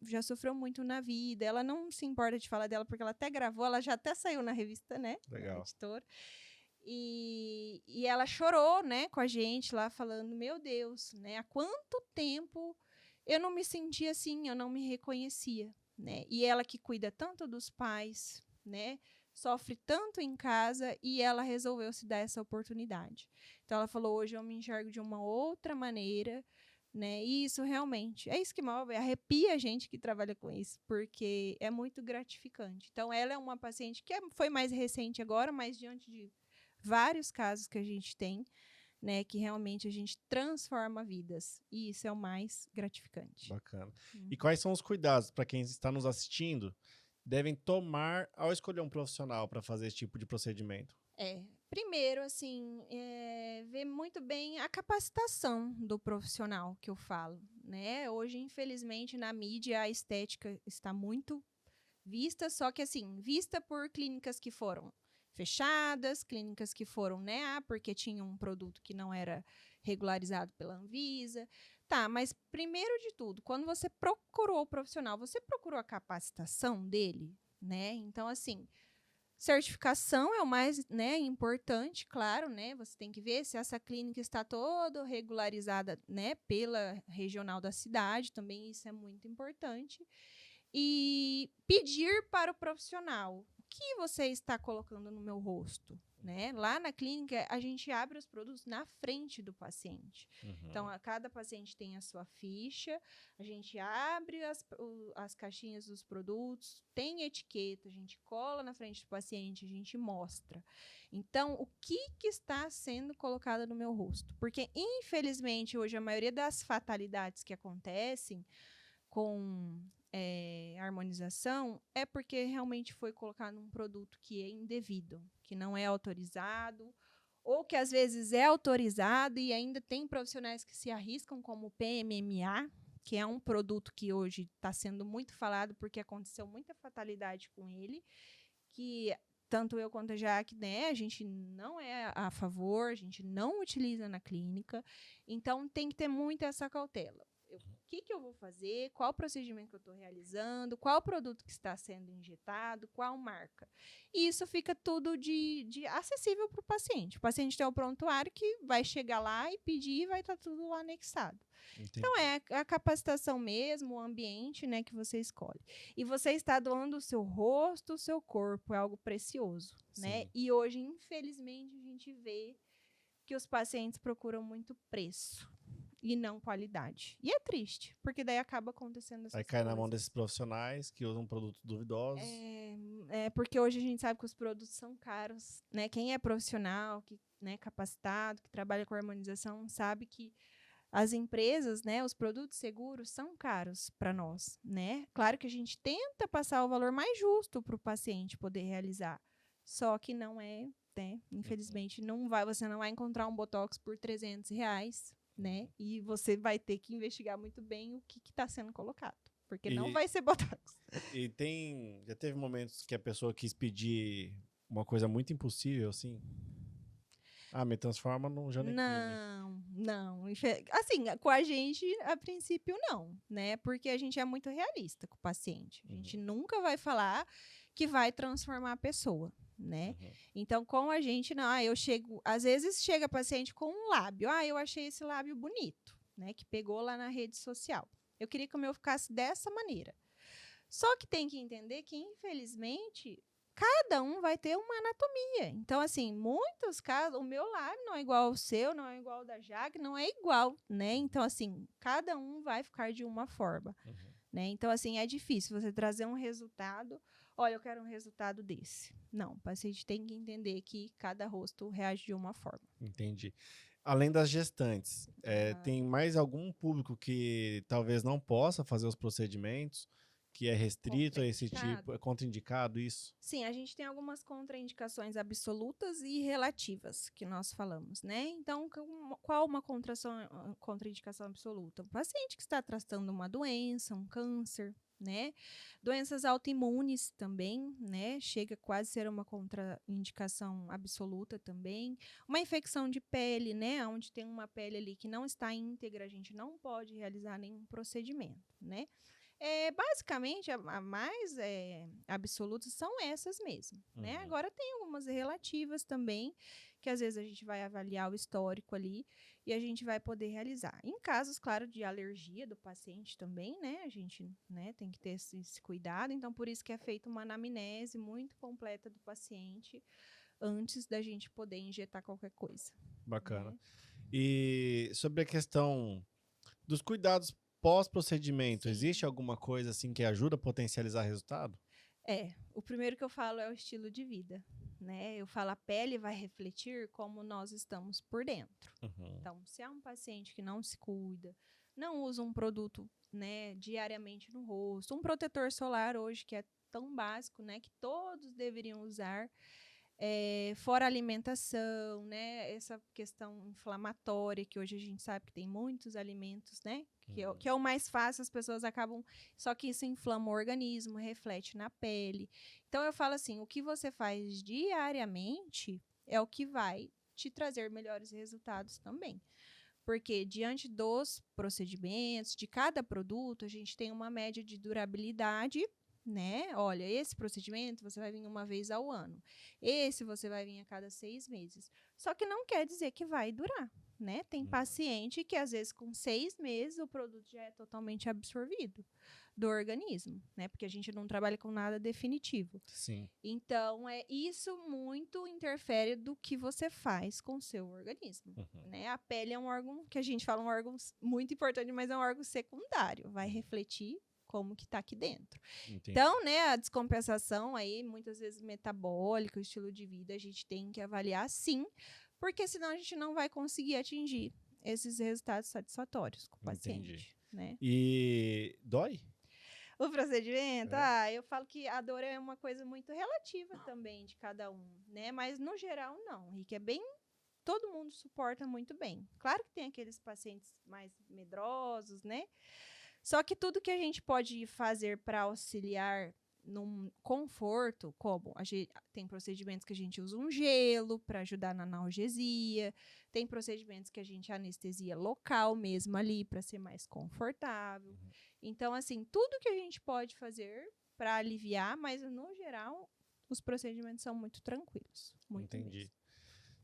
já sofreu muito na vida. Ela não se importa de falar dela, porque ela até gravou, ela já até saiu na revista, né? Legal. Na editora. E ela chorou, né, com a gente lá, falando, meu Deus, né? Há quanto tempo eu não me sentia assim, eu não me reconhecia, né? E ela que cuida tanto dos pais, né? sofre tanto em casa e ela resolveu se dar essa oportunidade. Então, ela falou, hoje eu me enxergo de uma outra maneira, né? E isso realmente, é isso que move, arrepia a gente que trabalha com isso, porque é muito gratificante. Então, ela é uma paciente que foi mais recente agora, mas diante de vários casos que a gente tem, né, que realmente a gente transforma vidas. E isso é o mais gratificante. Bacana. E quais são os cuidados para quem está nos assistindo devem tomar ao escolher um profissional para fazer esse tipo de procedimento? Primeiro, assim, ver muito bem a capacitação do profissional que eu falo, né? Hoje, infelizmente, na mídia, a estética está muito vista, só que, assim, vista por clínicas que foram fechadas, clínicas que foram, né, porque tinha um produto que não era regularizado pela Anvisa. Tá, mas primeiro de tudo, quando você procurou o profissional, você procurou a capacitação dele, né? Então, assim, certificação é o mais, né, importante, claro, né? Você tem que ver se essa clínica está toda regularizada, né, pela regional da cidade, também isso é muito importante. E pedir para o profissional, o que você está colocando no meu rosto? Né? Lá na clínica, a gente abre os produtos na frente do paciente. Então, cada paciente tem a sua ficha, a gente abre as caixinhas dos produtos, tem etiqueta, a gente cola na frente do paciente, a gente mostra. Então, o que está sendo colocado no meu rosto? Porque, infelizmente, hoje, a maioria das fatalidades que acontecem com harmonização é porque realmente foi colocado um produto que é indevido, que não é autorizado, ou que às vezes é autorizado e ainda tem profissionais que se arriscam, como o PMMA, que é um produto que hoje está sendo muito falado porque aconteceu muita fatalidade com ele, que tanto eu quanto a Jaque, né, a gente não é a favor, a gente não utiliza na clínica, então tem que ter muito essa cautela. O que eu vou fazer, qual o procedimento que eu estou realizando, qual o produto que está sendo injetado, qual marca. E isso fica tudo de acessível para o paciente. O paciente tem o prontuário que vai chegar lá e pedir e vai estar tudo lá anexado. Entendi. Então, é a capacitação mesmo, o ambiente, né, que você escolhe. E você está doando o seu rosto, o seu corpo, é algo precioso. Né? E hoje, infelizmente, a gente vê que os pacientes procuram muito preço e não qualidade. E é triste, porque daí acaba acontecendo essas coisas. Aí cai na mão desses profissionais que usam produtos duvidosos. Porque hoje a gente sabe que os produtos são caros, né? Quem é profissional, que, né, capacitado, que trabalha com harmonização, sabe que as empresas, né, os produtos seguros são caros para nós, né? Claro que a gente tenta passar o valor mais justo para o paciente poder realizar, só que não é, né? Infelizmente, você não vai encontrar um Botox por R$300, né? E você vai ter que investigar muito bem o que está sendo colocado, porque não vai ser Botox. E já teve momentos que a pessoa quis pedir uma coisa muito impossível, assim? Me transforma num Janequine. Não. Assim, com a gente, a princípio, não, né? Porque a gente é muito realista com o paciente. A gente nunca vai falar que vai transformar a pessoa, né? Então, com a gente, não. Às vezes chega paciente com um lábio. Eu achei esse lábio bonito, né? Que pegou lá na rede social. Eu queria que o meu ficasse dessa maneira. Só que tem que entender que, infelizmente, cada um vai ter uma anatomia. Então, assim, muitos casos, o meu lábio não é igual ao seu, não é igual ao da Jaque, não é igual, né? Então, assim, cada um vai ficar de uma forma, né? Então, assim, é difícil você trazer um resultado. Olha, eu quero um resultado desse. Não, o paciente tem que entender que cada rosto reage de uma forma. Entendi. Além das gestantes, tem mais algum público que talvez não possa fazer os procedimentos, que é restrito a esse tipo, é contraindicado isso? Sim, a gente tem algumas contraindicações absolutas e relativas que nós falamos, né? Então, qual uma contraindicação absoluta? Um paciente que está tratando uma doença, um câncer, né? Doenças autoimunes também, né? Chega quase a ser uma contraindicação absoluta também. Uma infecção de pele, né? Onde tem uma pele ali que não está íntegra, a gente não pode realizar nenhum procedimento, né? Basicamente, a mais absolutas são essas mesmo, né? Agora tem algumas relativas também que às vezes a gente vai avaliar o histórico ali e a gente vai poder realizar. Em casos, claro, de alergia do paciente também, né, a gente, né, tem que ter esse cuidado, então por isso que é feita uma anamnese muito completa do paciente antes da gente poder injetar qualquer coisa. Bacana. Né? E sobre a questão dos cuidados pós-procedimento, existe Sim. alguma coisa assim que ajuda a potencializar resultado? O primeiro que eu falo é o estilo de vida, né? Eu falo, a pele vai refletir como nós estamos por dentro. Uhum. Então, se é um paciente que não se cuida, não usa um produto, né, diariamente no rosto, um protetor solar hoje que é tão básico, né, que todos deveriam usar, fora a alimentação, né, essa questão inflamatória, que hoje a gente sabe que tem muitos alimentos, né, que é o mais fácil, as pessoas acabam, só que isso inflama o organismo, reflete na pele. Então, eu falo assim, o que você faz diariamente é o que vai te trazer melhores resultados também. Porque diante dos procedimentos, de cada produto, a gente tem uma média de durabilidade, né? Olha, esse procedimento você vai vir uma vez ao ano. Esse você vai vir a cada 6 meses. Só que não quer dizer que vai durar, né? Tem paciente que, às vezes, com 6 meses, o produto já é totalmente absorvido do organismo, né? Porque a gente não trabalha com nada definitivo. Sim. Então, isso muito interfere do que você faz com o seu organismo, né? A pele é um órgão, que a gente fala um órgão muito importante, mas é um órgão secundário, vai refletir como que tá aqui dentro. Entendi. Então, né, a descompensação aí, muitas vezes metabólica, o estilo de vida, a gente tem que avaliar sim, porque senão a gente não vai conseguir atingir esses resultados satisfatórios com o paciente, Entendi. né? E dói? O procedimento, eu falo que a dor é uma coisa muito relativa também de cada um, né? Mas no geral não, Rick, todo mundo suporta muito bem. Claro que tem aqueles pacientes mais medrosos, né? Só que tudo que a gente pode fazer para auxiliar num conforto, como tem procedimentos que a gente usa um gelo para ajudar na analgesia, tem procedimentos que a gente anestesia local mesmo ali para ser mais confortável. Então, assim, tudo que a gente pode fazer para aliviar, mas no geral, os procedimentos são muito tranquilos. Muito Entendi. mesmo.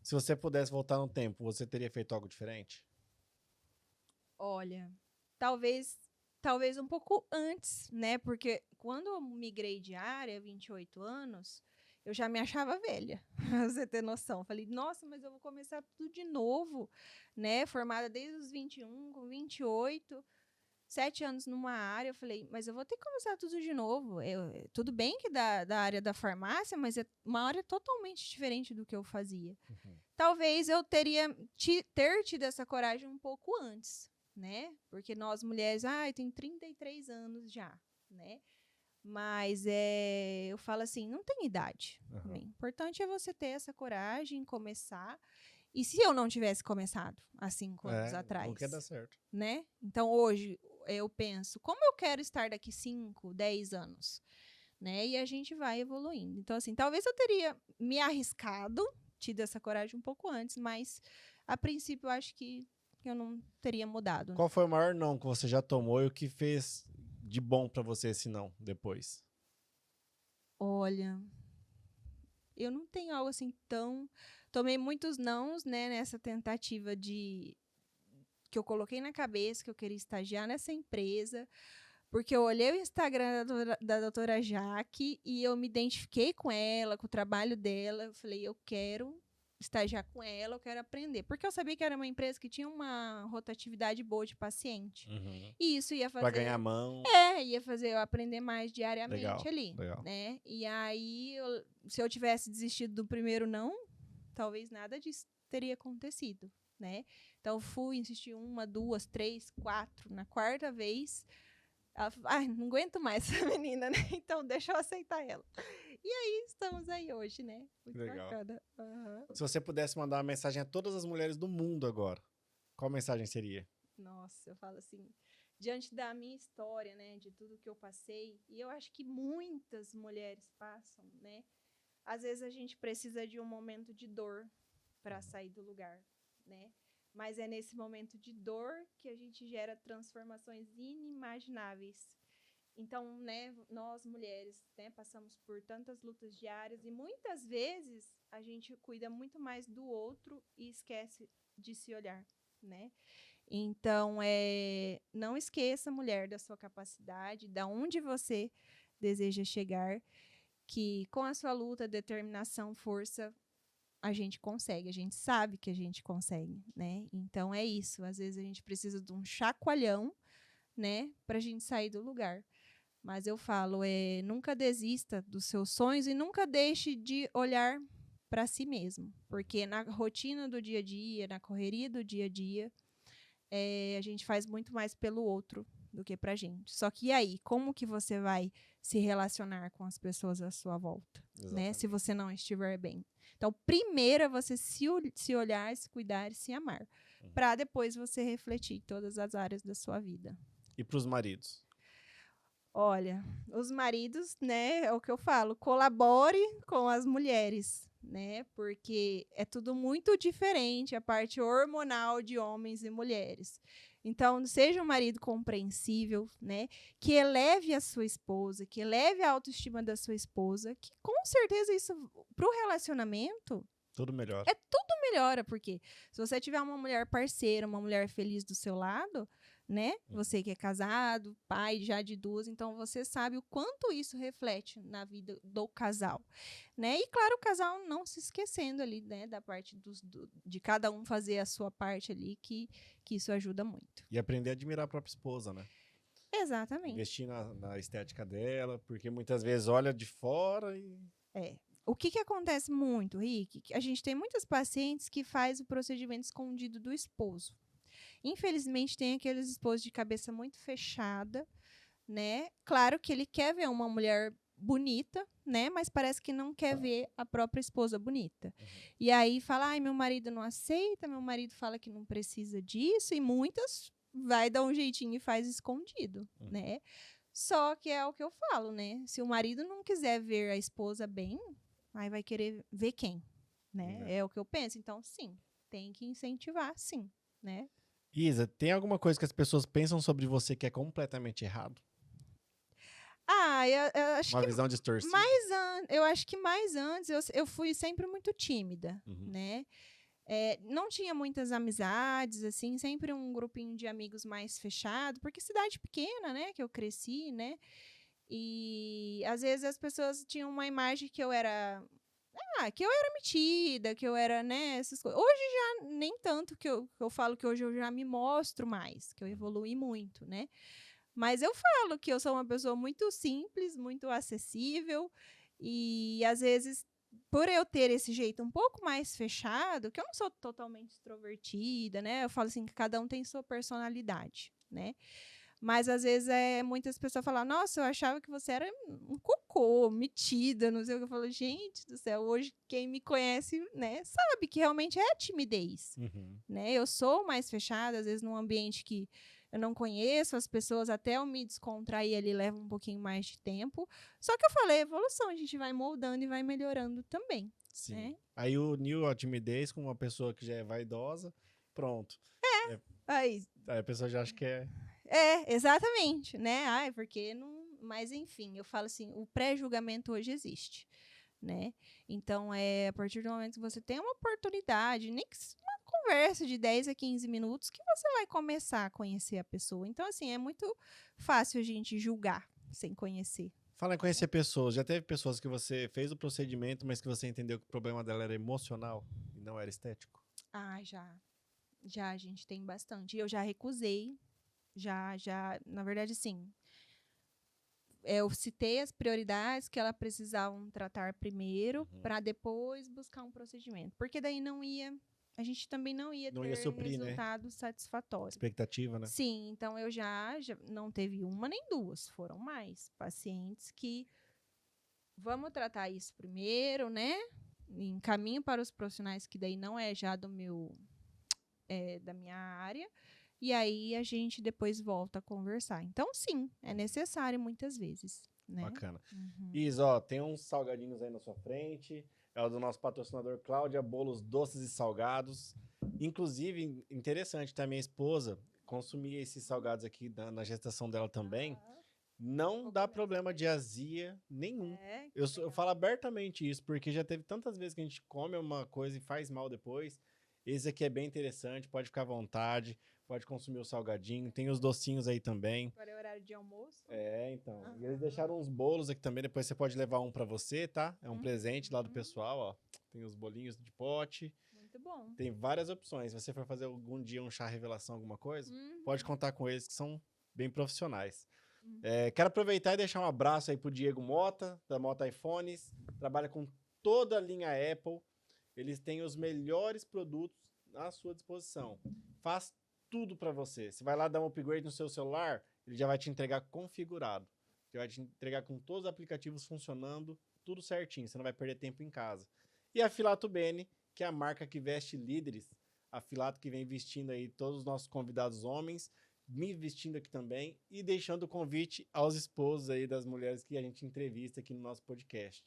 Se você pudesse voltar no tempo, você teria feito algo diferente? Olha, talvez um pouco antes, né? Porque quando eu migrei de área, 28 anos, eu já me achava velha, pra você ter noção. Falei, nossa, mas eu vou começar tudo de novo, né? Formada desde os 21, com 28, 7 anos numa área. Eu falei, mas eu vou ter que começar tudo de novo. Tudo bem que da área da farmácia, mas é uma área totalmente diferente do que eu fazia. Talvez eu ter tido essa coragem um pouco antes, né? Porque nós mulheres, eu tenho 33 anos já, né? Mas eu falo assim, não tem idade. O importante é você ter essa coragem, começar. E se eu não tivesse começado há 5 anos atrás? Nunca ia dar certo. Né? Então, hoje, eu penso, como eu quero estar daqui 5, 10 anos? Né? E a gente vai evoluindo. Então, assim, talvez eu teria me arriscado, tido essa coragem um pouco antes, mas, a princípio, eu acho que eu não teria mudado. Qual foi o maior não que você já tomou e o que fez de bom pra você esse não depois? Olha, eu não tenho algo assim tão... Tomei muitos nãos, né, nessa tentativa que eu coloquei na cabeça, que eu queria estagiar nessa empresa, porque eu olhei o Instagram da doutora Jaque e eu me identifiquei com ela, com o trabalho dela. Eu falei, eu quero estagiar com ela, eu quero aprender. Porque eu sabia que era uma empresa que tinha uma rotatividade boa de paciente. E isso ia fazer... Pra ganhar mão. ia fazer eu aprender mais diariamente ali. Legal. Né? E aí, se eu tivesse desistido do primeiro não, talvez nada disso teria acontecido. Né? Então, fui insistir 1, 2, 3, 4. Na quarta vez... Ela falou, não aguento mais essa menina, né? Então, deixa eu aceitar ela. E aí, estamos aí hoje, né? Muito Legal. bacana. Se você pudesse mandar uma mensagem a todas as mulheres do mundo agora, qual mensagem seria? Nossa, eu falo assim, diante da minha história, né? De tudo que eu passei, e eu acho que muitas mulheres passam, né? Às vezes a gente precisa de um momento de dor para sair do lugar, né? Mas é nesse momento de dor que a gente gera transformações inimagináveis. Então, né, nós mulheres, né, passamos por tantas lutas diárias e muitas vezes a gente cuida muito mais do outro e esquece de se olhar, né? Então, não esqueça, mulher, da sua capacidade, da onde você deseja chegar, que com a sua luta, determinação, força, a gente consegue, a gente sabe que a gente consegue, né? Então é isso, às vezes a gente precisa de um chacoalhão, né, pra gente sair do lugar. Mas eu falo, nunca desista dos seus sonhos e nunca deixe de olhar para si mesmo, porque na rotina do dia a dia, na correria do dia a dia, a gente faz muito mais pelo outro do que pra gente. Só que e aí, como que você vai se relacionar com as pessoas à sua volta, né? Se você não estiver bem. Então, primeiro é você se olhar, se cuidar e se amar, para depois você refletir em todas as áreas da sua vida. E para os maridos? Olha, os maridos, né, é o que eu falo, colabore com as mulheres, né, porque é tudo muito diferente, a parte hormonal de homens e mulheres. Então, seja um marido compreensível, né, que eleve a sua esposa, que eleve a autoestima da sua esposa, que com certeza isso, pro relacionamento, tudo melhora. Tudo melhora, porque se você tiver uma mulher parceira, uma mulher feliz do seu lado, né? Você que é casado, pai já de duas, então você sabe o quanto isso reflete na vida do casal, né? E claro, o casal não se esquecendo ali, né, da parte de cada um fazer a sua parte ali, que isso ajuda muito. E aprender a admirar a própria esposa, né? Exatamente. Investir na estética dela, porque muitas vezes olha de fora e... O que acontece muito, Rick? A gente tem muitas pacientes que faz o procedimento escondido do esposo. Infelizmente, tem aqueles esposos de cabeça muito fechada, né? Claro que ele quer ver uma mulher bonita, né? Mas parece que não quer ver a própria esposa bonita. E aí fala, ai, meu marido não aceita, meu marido fala que não precisa disso, e muitas vai dar um jeitinho e faz escondido, né? Só que é o que eu falo, né? Se o marido não quiser ver a esposa bem, aí vai querer ver quem, né? É o que eu penso. Então, sim, tem que incentivar, sim, né? Isa, tem alguma coisa que as pessoas pensam sobre você que é completamente errado? Eu acho uma visão distorcida. Eu acho que mais antes eu fui sempre muito tímida, né? Não tinha muitas amizades, assim, sempre um grupinho de amigos mais fechado, porque cidade pequena, né, que eu cresci, né? E às vezes as pessoas tinham uma imagem que eu era metida, que eu era, né, essas coisas. Hoje já nem tanto, que eu falo que hoje eu já me mostro mais, que eu evoluí muito, né? Mas eu falo que eu sou uma pessoa muito simples, muito acessível, e às vezes, por eu ter esse jeito um pouco mais fechado, que eu não sou totalmente extrovertida, né? Eu falo assim que cada um tem sua personalidade, né? Mas às vezes muitas pessoas falam, nossa, eu achava que você era um cocô, metida, não sei o que. Eu falo, gente do céu, hoje quem me conhece, né, sabe que realmente é timidez, né? Eu sou mais fechada, às vezes num ambiente que eu não conheço as pessoas, até eu me descontrair ali leva um pouquinho mais de tempo. Só que eu falei, evolução, a gente vai moldando e vai melhorando também. Sim. Né? Aí uniu a timidez com uma pessoa que já é vaidosa, pronto. Aí a pessoa já acha que é... exatamente, né? Ai, porque não... Mas, enfim, eu falo assim, o pré-julgamento hoje existe, né? Então, a partir do momento que você tem uma oportunidade, nem que uma conversa de 10 a 15 minutos, que você vai começar a conhecer a pessoa. Então, assim, é muito fácil a gente julgar sem conhecer. Fala em conhecer pessoas. Já teve pessoas que você fez o procedimento, mas que você entendeu que o problema dela era emocional e não era estético? Ah, já. Já, a gente tem bastante. Eu já recusei. Já, na verdade, sim. Eu citei as prioridades que ela precisavam tratar primeiro, para depois buscar um procedimento. Porque daí a gente também não ia ter suprir, resultado satisfatório. Expectativa, né? Sim, então eu já não teve uma nem duas, foram mais pacientes que vamos tratar isso primeiro, né? Encaminho para os profissionais que daí não é já da minha área. E aí a gente depois volta a conversar. Então, sim, é necessário muitas vezes. Né? Bacana. Isa, tem uns salgadinhos aí na sua frente. É o do nosso patrocinador Cláudia, bolos doces e salgados. Inclusive, interessante, tá? Minha esposa consumia esses salgados aqui na gestação dela também. Não Vou dá comer problema essa de azia nenhum. É, Eu, que eu legal. falo abertamente isso, porque já teve tantas vezes que a gente come uma coisa e faz mal depois. Esse aqui é bem interessante, pode ficar à vontade, pode consumir o salgadinho, tem os docinhos aí também. Agora é horário de almoço. É, então. E eles Aham. deixaram uns bolos aqui também, depois você pode levar um pra você, tá? É um presente lá do Uhum. pessoal, ó. Tem os bolinhos de pote, Muito bom. tem várias opções. Se você for fazer algum dia um chá revelação, alguma coisa, pode Uhum. contar com eles que são bem profissionais. Uhum. Quero aproveitar e deixar um abraço aí pro Diego Mota, da Mota iPhones. Trabalha com toda a linha Apple. Eles têm os melhores produtos à sua disposição. Faz tudo para você. Você vai lá dar um upgrade no seu celular, ele já vai te entregar configurado. Já vai te entregar com todos os aplicativos funcionando, tudo certinho. Você não vai perder tempo em casa. E a Filato Bene, que é a marca que veste líderes. A Filato que vem vestindo aí todos os nossos convidados homens, me vestindo aqui também e deixando o convite aos esposos aí das mulheres que a gente entrevista aqui no nosso podcast.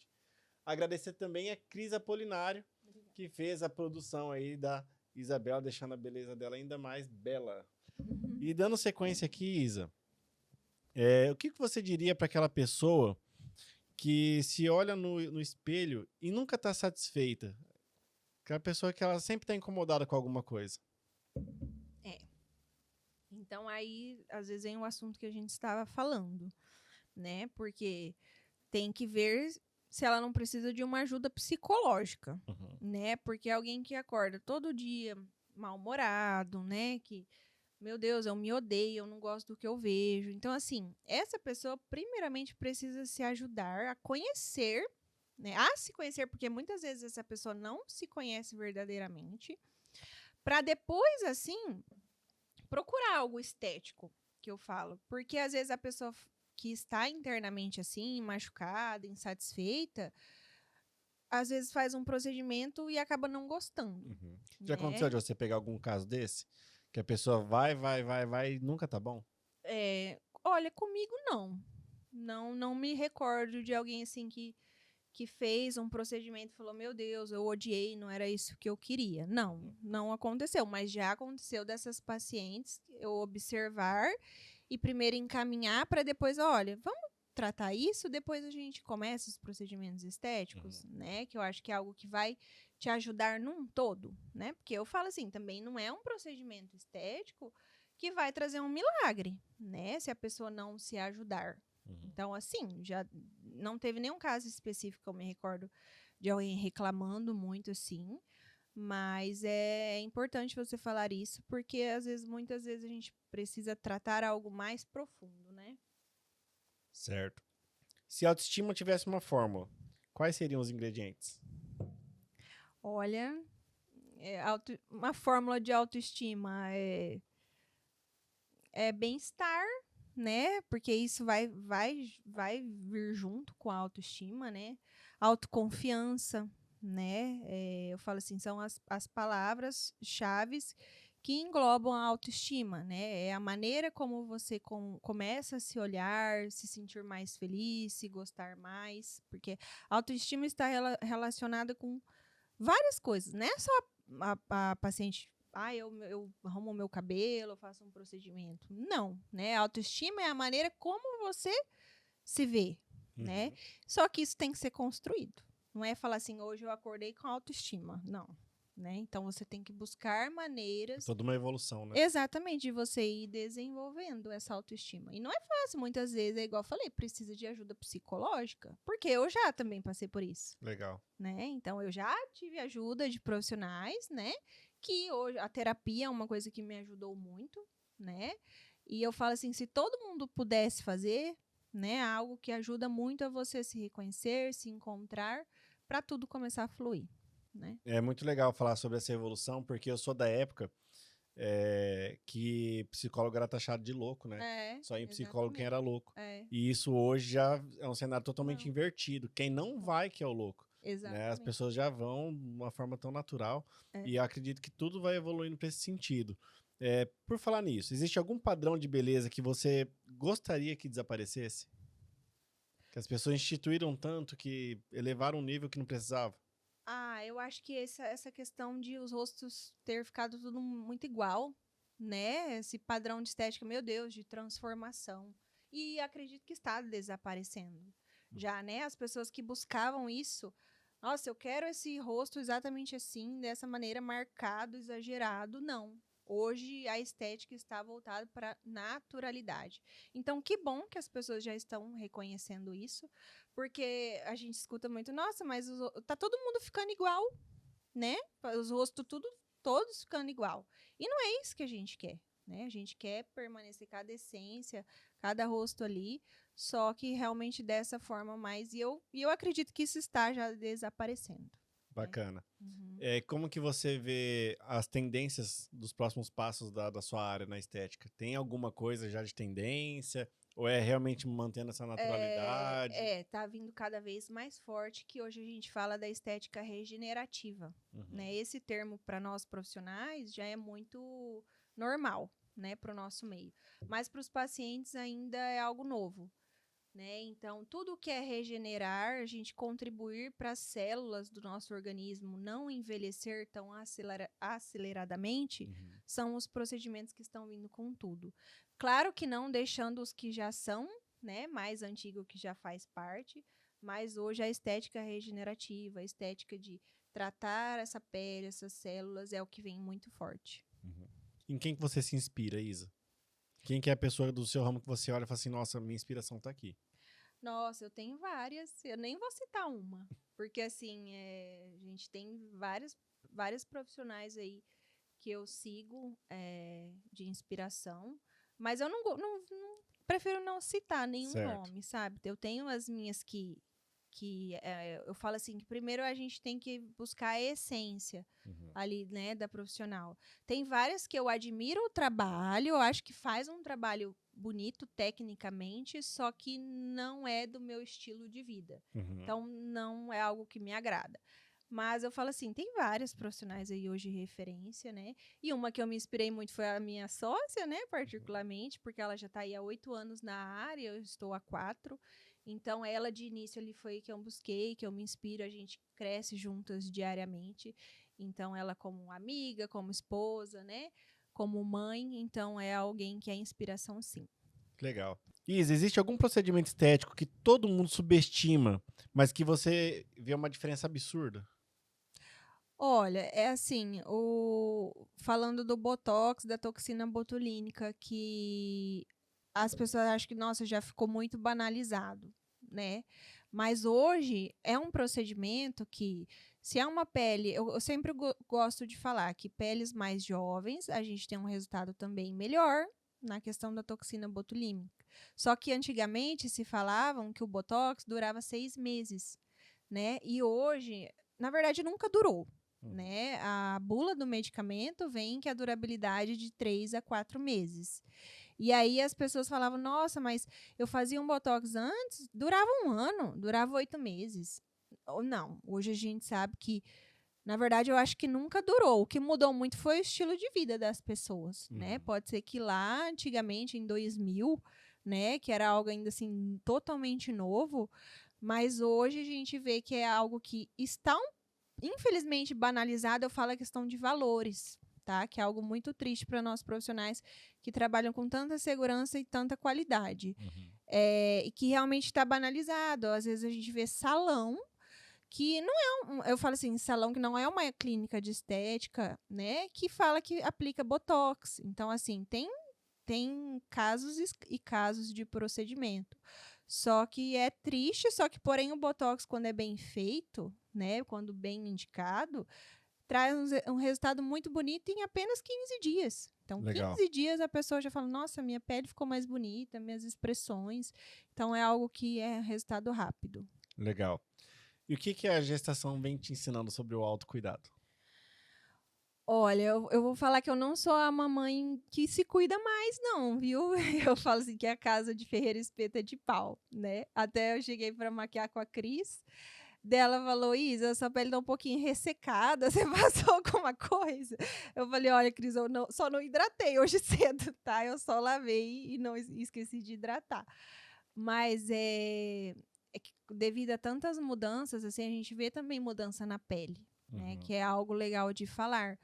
Agradecer também a Cris Apolinário, Obrigada. que fez a produção aí da Isabela, deixando a beleza dela ainda mais bela. Uhum. E dando sequência aqui, Isa, o que você diria para aquela pessoa que se olha no espelho e nunca está satisfeita? Aquela pessoa que ela sempre está incomodada com alguma coisa. Então, aí, às vezes, vem o assunto que a gente estava falando, né? Porque tem que ver se ela não precisa de uma ajuda psicológica, Uhum. né? Porque alguém que acorda todo dia mal-humorado, né? Que, meu Deus, eu me odeio, eu não gosto do que eu vejo. Então, assim, essa pessoa, primeiramente, precisa se ajudar a conhecer, né? A se conhecer, porque muitas vezes essa pessoa não se conhece verdadeiramente, para depois, assim, procurar algo estético, que eu falo. Porque às vezes a pessoa que está internamente assim, machucada, insatisfeita, às vezes faz um procedimento e acaba não gostando, Uhum. Já aconteceu né? de você pegar algum caso desse? Que a pessoa vai e nunca tá bom? Olha, comigo não. Não me recordo de alguém assim que fez um procedimento e falou: Meu Deus, eu odiei, não era isso que eu queria. Não, não aconteceu, mas já aconteceu dessas pacientes eu observar e primeiro encaminhar para depois, olha, vamos tratar isso, depois a gente começa os procedimentos estéticos, né? Que eu acho que é algo que vai te ajudar num todo, né? Porque eu falo assim, também não é um procedimento estético que vai trazer um milagre, né? Se a pessoa não se ajudar. Uhum. Então, assim, já não teve nenhum caso específico que eu me recordo de alguém reclamando muito assim. Mas é importante você falar isso, porque às vezes, muitas vezes, a gente precisa tratar algo mais profundo, né? Certo. Se a autoestima tivesse uma fórmula, quais seriam os ingredientes? Olha, uma fórmula de autoestima é bem-estar, né? Porque isso vai vir junto com a autoestima, né? Autoconfiança, né? Eu falo assim, são as palavras-chave que englobam a autoestima, né? É a maneira como você começa a se olhar, se sentir mais feliz, se gostar mais, porque a autoestima está relacionada com várias coisas, não é só a paciente, eu arrumo o meu cabelo, eu faço um procedimento. Não, né? A autoestima é a maneira como você se vê, né? Uhum. Só que isso tem que ser construído. Não é falar assim, hoje eu acordei com autoestima. Não. Né? Então você tem que buscar É maneiras. toda uma evolução, né? Exatamente, de você ir desenvolvendo essa autoestima. E não é fácil, muitas vezes, é igual eu falei, precisa de ajuda psicológica. Porque eu já também passei por isso. Legal. Né? Então eu já tive ajuda de profissionais, né? Que hoje a terapia é uma coisa que me ajudou muito, né? E eu falo assim, se todo mundo pudesse fazer, né, algo que ajuda muito a você se reconhecer, se encontrar, para tudo começar a fluir, né? É muito legal falar sobre essa evolução, porque eu sou da época que psicólogo era taxado de louco, né? Só em psicólogo quem era Exatamente. louco. E isso hoje já é um cenário totalmente Não. invertido. Quem não vai que é o louco. Né? As Exatamente. pessoas já vão de uma forma tão natural. É. E eu acredito que tudo vai evoluindo para esse sentido. Por falar nisso, existe algum padrão de beleza que você gostaria que desaparecesse? Que as pessoas instituíram tanto que elevaram um nível que não precisava? Eu acho que essa questão de os rostos ter ficado tudo muito igual, né? Esse padrão de estética, meu Deus, de transformação. E acredito que está desaparecendo já, né? As pessoas que buscavam isso, nossa, eu quero esse rosto exatamente assim, dessa maneira, marcado, exagerado. Não. Hoje a estética está voltada para naturalidade. Então, que bom que as pessoas já estão reconhecendo isso, porque a gente escuta muito, nossa, mas tá todo mundo ficando igual, né? Os rostos todos ficando igual. E não é isso que a gente quer, né? A gente quer permanecer cada essência, cada rosto ali, só que realmente dessa forma mais. E eu acredito que isso está já desaparecendo. Bacana. Uhum. Como que você vê as tendências dos próximos passos da sua área na estética? Tem alguma coisa já de tendência? Ou é realmente mantendo essa naturalidade? Tá vindo cada vez mais forte, que hoje a gente fala da estética regenerativa, né? Esse termo para nós profissionais já é muito normal, né, para o nosso meio, mas para os pacientes ainda é algo novo, né? Então, tudo que é regenerar, a gente contribuir para as células do nosso organismo não envelhecer tão aceleradamente, são os procedimentos que estão vindo com tudo. Claro que não deixando os que já são, né, mais antigo, que já faz parte, mas hoje a estética regenerativa, a estética de tratar essa pele, essas células, é o que vem muito forte. Em quem que você se inspira, Isa? Quem que é a pessoa do seu ramo que você olha e fala assim, nossa, minha inspiração tá aqui? Nossa, eu tenho várias. Eu nem vou citar uma. Porque, assim, a gente tem vários profissionais aí que eu sigo de inspiração. Mas eu prefiro não citar nenhum Certo. nome, sabe? Eu tenho as minhas que eu falo assim, que primeiro a gente tem que buscar a essência ali, né, da profissional. Tem várias que eu admiro o trabalho, eu acho que faz um trabalho bonito tecnicamente, só que não é do meu estilo de vida. Então, não é algo que me agrada. Mas eu falo assim, tem várias profissionais aí hoje de referência, né? E uma que eu me inspirei muito foi a minha sócia, né? Particularmente, porque ela já está aí há 8 anos na área, eu estou há 4. Então, ela de início ali foi que eu busquei, que eu me inspiro, a gente cresce juntas diariamente. Então, ela como amiga, como esposa, né? Como mãe, então é alguém que é inspiração, sim. Legal. Isa, existe algum procedimento estético que todo mundo subestima, mas que você vê uma diferença absurda? Olha, é assim, falando do Botox, da toxina botulínica, que as pessoas acham que, nossa, já ficou muito banalizado, né? Mas hoje é um procedimento que, se é uma pele, eu sempre gosto de falar que peles mais jovens, a gente tem um resultado também melhor na questão da toxina botulínica. Só que antigamente se falavam que o Botox durava 6 meses, né? E hoje, na verdade, nunca durou. Né? A bula do medicamento vem que a durabilidade de 3 a 4 meses. E aí as pessoas falavam, nossa, mas eu fazia um Botox antes, durava 1 ano, durava 8 meses. Ou não, hoje a gente sabe que, na verdade, eu acho que nunca durou. O que mudou muito foi o estilo de vida das pessoas, né? Pode ser que lá, antigamente, em 2000, né, que era algo ainda assim totalmente novo, mas hoje a gente vê que é algo que está infelizmente banalizado. Eu falo a questão de valores, tá? Que é algo muito triste para nós profissionais que trabalham com tanta segurança e tanta qualidade. E que realmente está banalizado. Às vezes a gente vê salão que não é eu falo assim, salão que não é uma clínica de estética, né? Que fala que aplica Botox. Então, assim, tem casos e casos de procedimento. Só que é triste, só que, porém, o Botox, quando é bem feito, né, quando bem indicado, traz um resultado muito bonito em apenas 15 dias. Então, Legal. 15 dias a pessoa já fala, nossa, minha pele ficou mais bonita, minhas expressões. Então, é algo que é resultado rápido. Legal. E o que a gestação vem te ensinando sobre o autocuidado? Olha, eu vou falar que eu não sou a mamãe que se cuida mais, não, viu? Eu falo assim que a casa de Ferreira Espeta é de pau, né? Até eu cheguei para maquiar com a Cris, dela falou, Isa, sua pele tá um pouquinho ressecada, você passou alguma coisa? Eu falei, olha, Cris, eu só não hidratei hoje cedo, tá? Eu só lavei e não esqueci de hidratar. Mas é que devido a tantas mudanças, assim, a gente vê também mudança na pele, né? Que é algo legal de falar.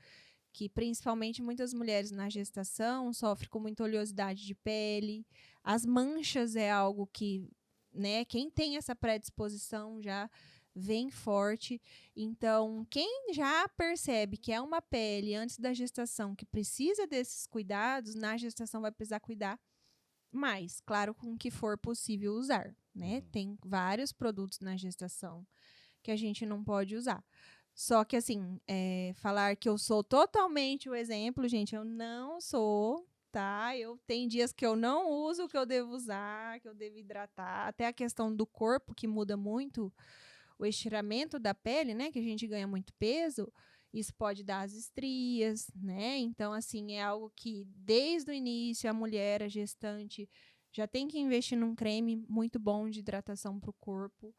que principalmente muitas mulheres na gestação sofrem com muita oleosidade de pele. As manchas é algo que, né, quem tem essa predisposição já vem forte. Então, quem já percebe que é uma pele antes da gestação que precisa desses cuidados, na gestação vai precisar cuidar mais, claro, com o que for possível usar, né? Tem vários produtos na gestação que a gente não pode usar. Só que, assim, falar que eu sou totalmente o exemplo, gente, eu não sou, tá? Tem dias que eu não uso o que eu devo usar, que eu devo hidratar. Até a questão do corpo, que muda muito, o estiramento da pele, né? Que a gente ganha muito peso, isso pode dar as estrias, né? Então, assim, é algo que, desde o início, a mulher, a gestante, já tem que investir num creme muito bom de hidratação para o corpo.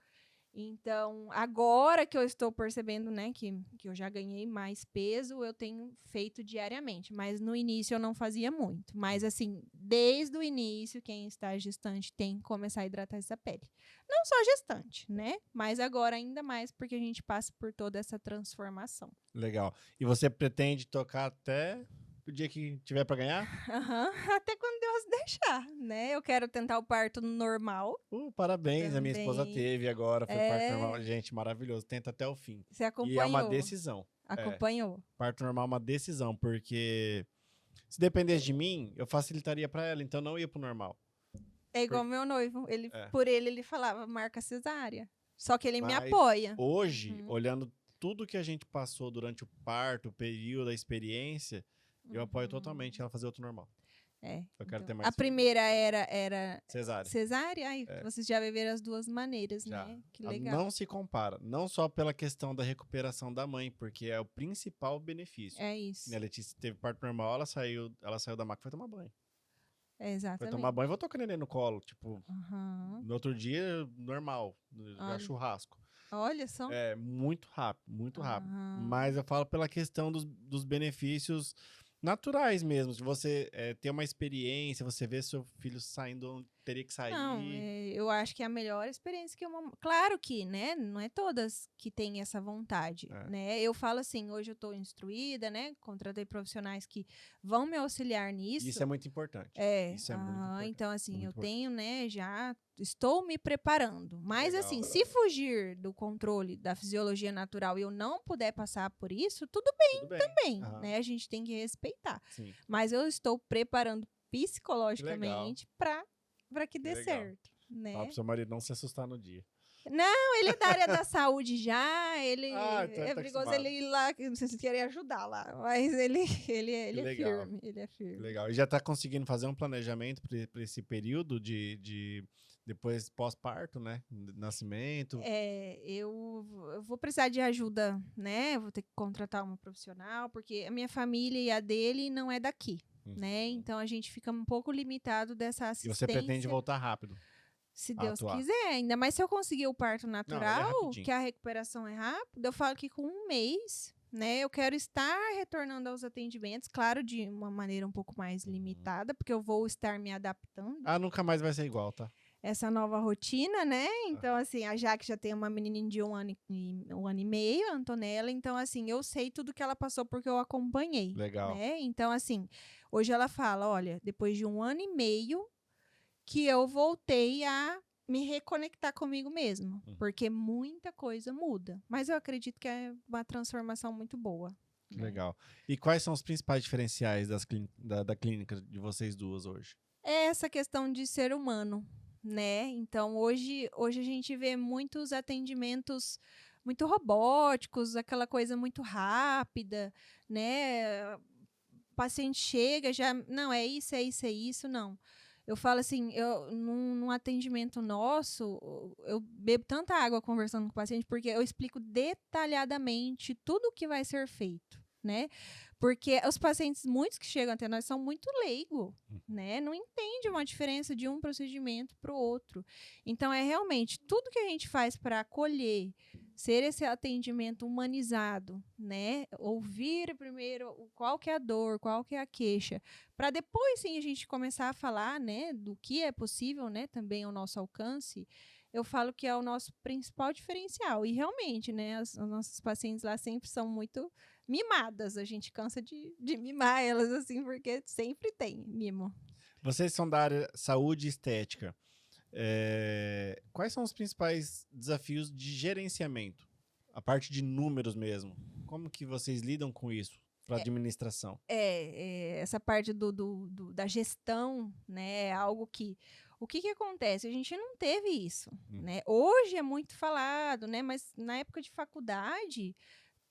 Então, agora que eu estou percebendo, né, que eu já ganhei mais peso, eu tenho feito diariamente. Mas no início eu não fazia muito. Mas, assim, desde o início, quem está gestante tem que começar a hidratar essa pele. Não só gestante, né? Mas agora ainda mais porque a gente passa por toda essa transformação. Legal. E você pretende tocar até o dia que tiver para ganhar? Até quando Deus deixar, né? Eu quero tentar o parto normal. Parabéns, também. A minha esposa teve agora, foi parto normal. Gente, maravilhoso, tenta até o fim. Você acompanhou? E é uma decisão. Acompanhou. Parto normal é uma decisão, porque se dependesse de mim, eu facilitaria para ela, então não ia pro normal. É igual meu noivo, por ele falava marca cesárea. Só que ele me apoia. Hoje, olhando tudo que a gente passou durante o parto, o período, a experiência, eu apoio totalmente ela fazer outro normal. Eu quero ter mais. A primeira era cesárea. Ai, vocês já viveram as duas maneiras, já. Né? Que legal. Não se compara. Não só pela questão da recuperação da mãe, porque é o principal benefício. É isso. A Letícia teve parto normal, ela saiu da maca e foi tomar banho. Exatamente. Foi tomar banho e voltou com o neném no colo. Tipo, no outro dia, normal. Churrasco. Olha só. Muito rápido, muito rápido. Mas eu falo pela questão dos benefícios naturais mesmo. Se você ter uma experiência, você vê seu filho saindo onde teria que sair. Não, eu acho que é a melhor experiência que uma... Claro que, né, não é todas que têm essa vontade, né? Eu falo assim, hoje eu estou instruída, né? Contratei profissionais que vão me auxiliar nisso. Isso é muito importante. Isso é muito importante. Então, assim, eu tenho, né, já estou me preparando. Mas, assim, se fugir do controle da fisiologia natural e eu não puder passar por isso, tudo bem. Também, né? A gente tem que respeitar. Sim. Mas eu estou preparando psicologicamente para que dê certo, né? Fala pro seu marido não se assustar no dia. Não, ele é da área da saúde já, ele então é perigoso ele ir lá, não sei se queria ajudar lá, mas ele é firme, ele é firme. Legal, e já tá conseguindo fazer um planejamento para esse período de depois pós-parto, né, nascimento? Eu vou precisar de ajuda, né, vou ter que contratar uma profissional, porque a minha família e a dele não é daqui. Né? Então a gente fica um pouco limitado dessa assistência. E você pretende voltar rápido? Se Deus quiser, ainda mais se eu conseguir o parto natural, que a recuperação é rápida, eu falo que com 1 mês, né, eu quero estar retornando aos atendimentos, claro, de uma maneira um pouco mais limitada, porque eu vou estar me adaptando. Nunca mais vai ser igual, tá? Essa nova rotina, né? Então, assim, a Jaque já tem uma menininha de 1 ano e meio, a Antonella. Então, assim, eu sei tudo que ela passou porque eu acompanhei. Legal. Né? Então, assim, hoje ela fala, olha, depois de 1 ano e meio que eu voltei a me reconectar comigo mesmo. Porque muita coisa muda. Mas eu acredito que é uma transformação muito boa. Né? Legal. E quais são os principais diferenciais da clínica de vocês duas hoje? É essa questão de ser humano. Né? Então, hoje a gente vê muitos atendimentos muito robóticos, aquela coisa muito rápida, né? O paciente chega, já, não, é isso, não. Eu falo assim, num atendimento nosso, eu bebo tanta água conversando com o paciente, porque eu explico detalhadamente tudo o que vai ser feito, né? Porque os pacientes, muitos que chegam até nós, são muito leigos, né? Não entendem uma diferença de um procedimento para o outro. Então, é realmente tudo que a gente faz para acolher, ser esse atendimento humanizado, né? Ouvir primeiro qual que é a dor, qual que é a queixa, para depois, sim, a gente começar a falar, né, do que é possível, né, também ao nosso alcance. Eu falo que é o nosso principal diferencial. E realmente, né, os nossos pacientes lá sempre são muito mimadas. A gente cansa de mimar elas, assim, porque sempre tem mimo. Vocês são da área saúde e estética. Quais são os principais desafios de gerenciamento? A parte de números mesmo. Como que vocês lidam com isso para administração? Essa parte da gestão, né, é algo que... O que acontece? A gente não teve isso, né? Hoje é muito falado, né? Mas na época de faculdade,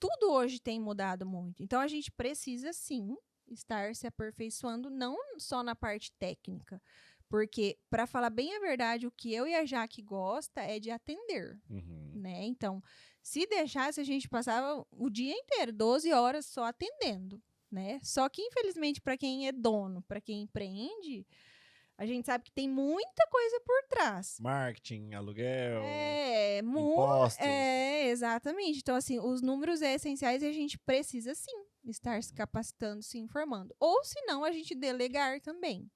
tudo hoje tem mudado muito. Então, a gente precisa, sim, estar se aperfeiçoando, não só na parte técnica. Porque, para falar bem a verdade, o que eu e a Jaque gosta é de atender, né? Então, se deixasse, a gente passava o dia inteiro, 12 horas só atendendo, né? Só que, infelizmente, para quem é dono, para quem empreende, a gente sabe que tem muita coisa por trás. Marketing, aluguel, impostos. impostos. Exatamente. Então, assim, os números essenciais e a gente precisa, sim, estar se capacitando, se informando. Ou, se não, a gente delegar também.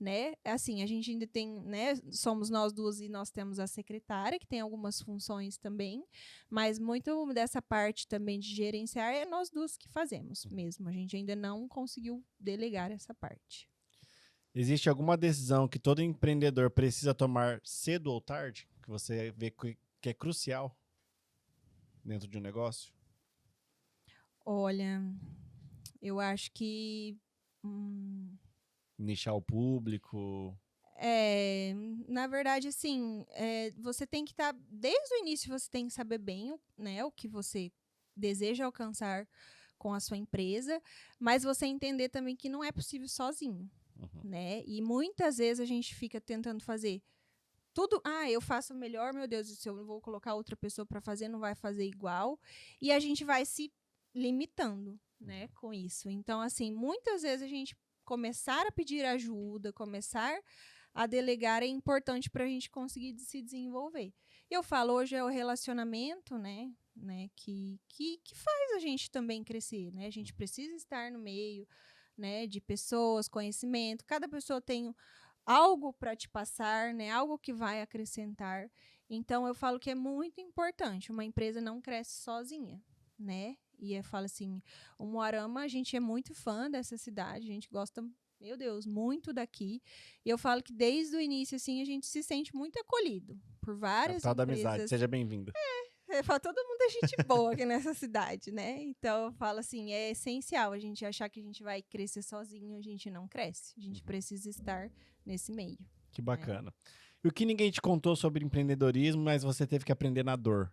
Né? Assim, a gente ainda tem, né? Somos nós duas e nós temos a secretária, que tem algumas funções também, mas muito dessa parte também de gerenciar é nós duas que fazemos mesmo. A gente ainda não conseguiu delegar essa parte. Existe alguma decisão que todo empreendedor precisa tomar cedo ou tarde? Que você vê que é crucial dentro de um negócio? Olha, eu acho que... Nichar o público. Na verdade, assim, você tem que estar... Desde o início, você tem que saber bem, né, o que você deseja alcançar com a sua empresa, mas você entender também que não é possível sozinho, né? E muitas vezes a gente fica tentando fazer tudo... eu faço melhor, meu Deus, se eu vou colocar outra pessoa para fazer, não vai fazer igual. E a gente vai se limitando, né, com isso. Então, assim, muitas vezes a gente começar a pedir ajuda, começar a delegar é importante para a gente conseguir se desenvolver. Eu falo, hoje é o relacionamento, né, que faz a gente também crescer, né? A gente precisa estar no meio, né, de pessoas, conhecimento. Cada pessoa tem algo para te passar, né, algo que vai acrescentar. Então, eu falo que é muito importante. Uma empresa não cresce sozinha, né? E eu falo assim, o Moarama, a gente é muito fã dessa cidade, a gente gosta, meu Deus, muito daqui. E eu falo que desde o início, assim, a gente se sente muito acolhido por várias Capital da empresas. amizade, seja bem-vindo. Eu falo, todo mundo é gente boa aqui nessa cidade, né? Então, eu falo assim, é essencial a gente achar que a gente vai crescer sozinho, a gente não cresce. A gente precisa estar nesse meio. Que bacana. E o que ninguém te contou sobre empreendedorismo, mas você teve que aprender na dor?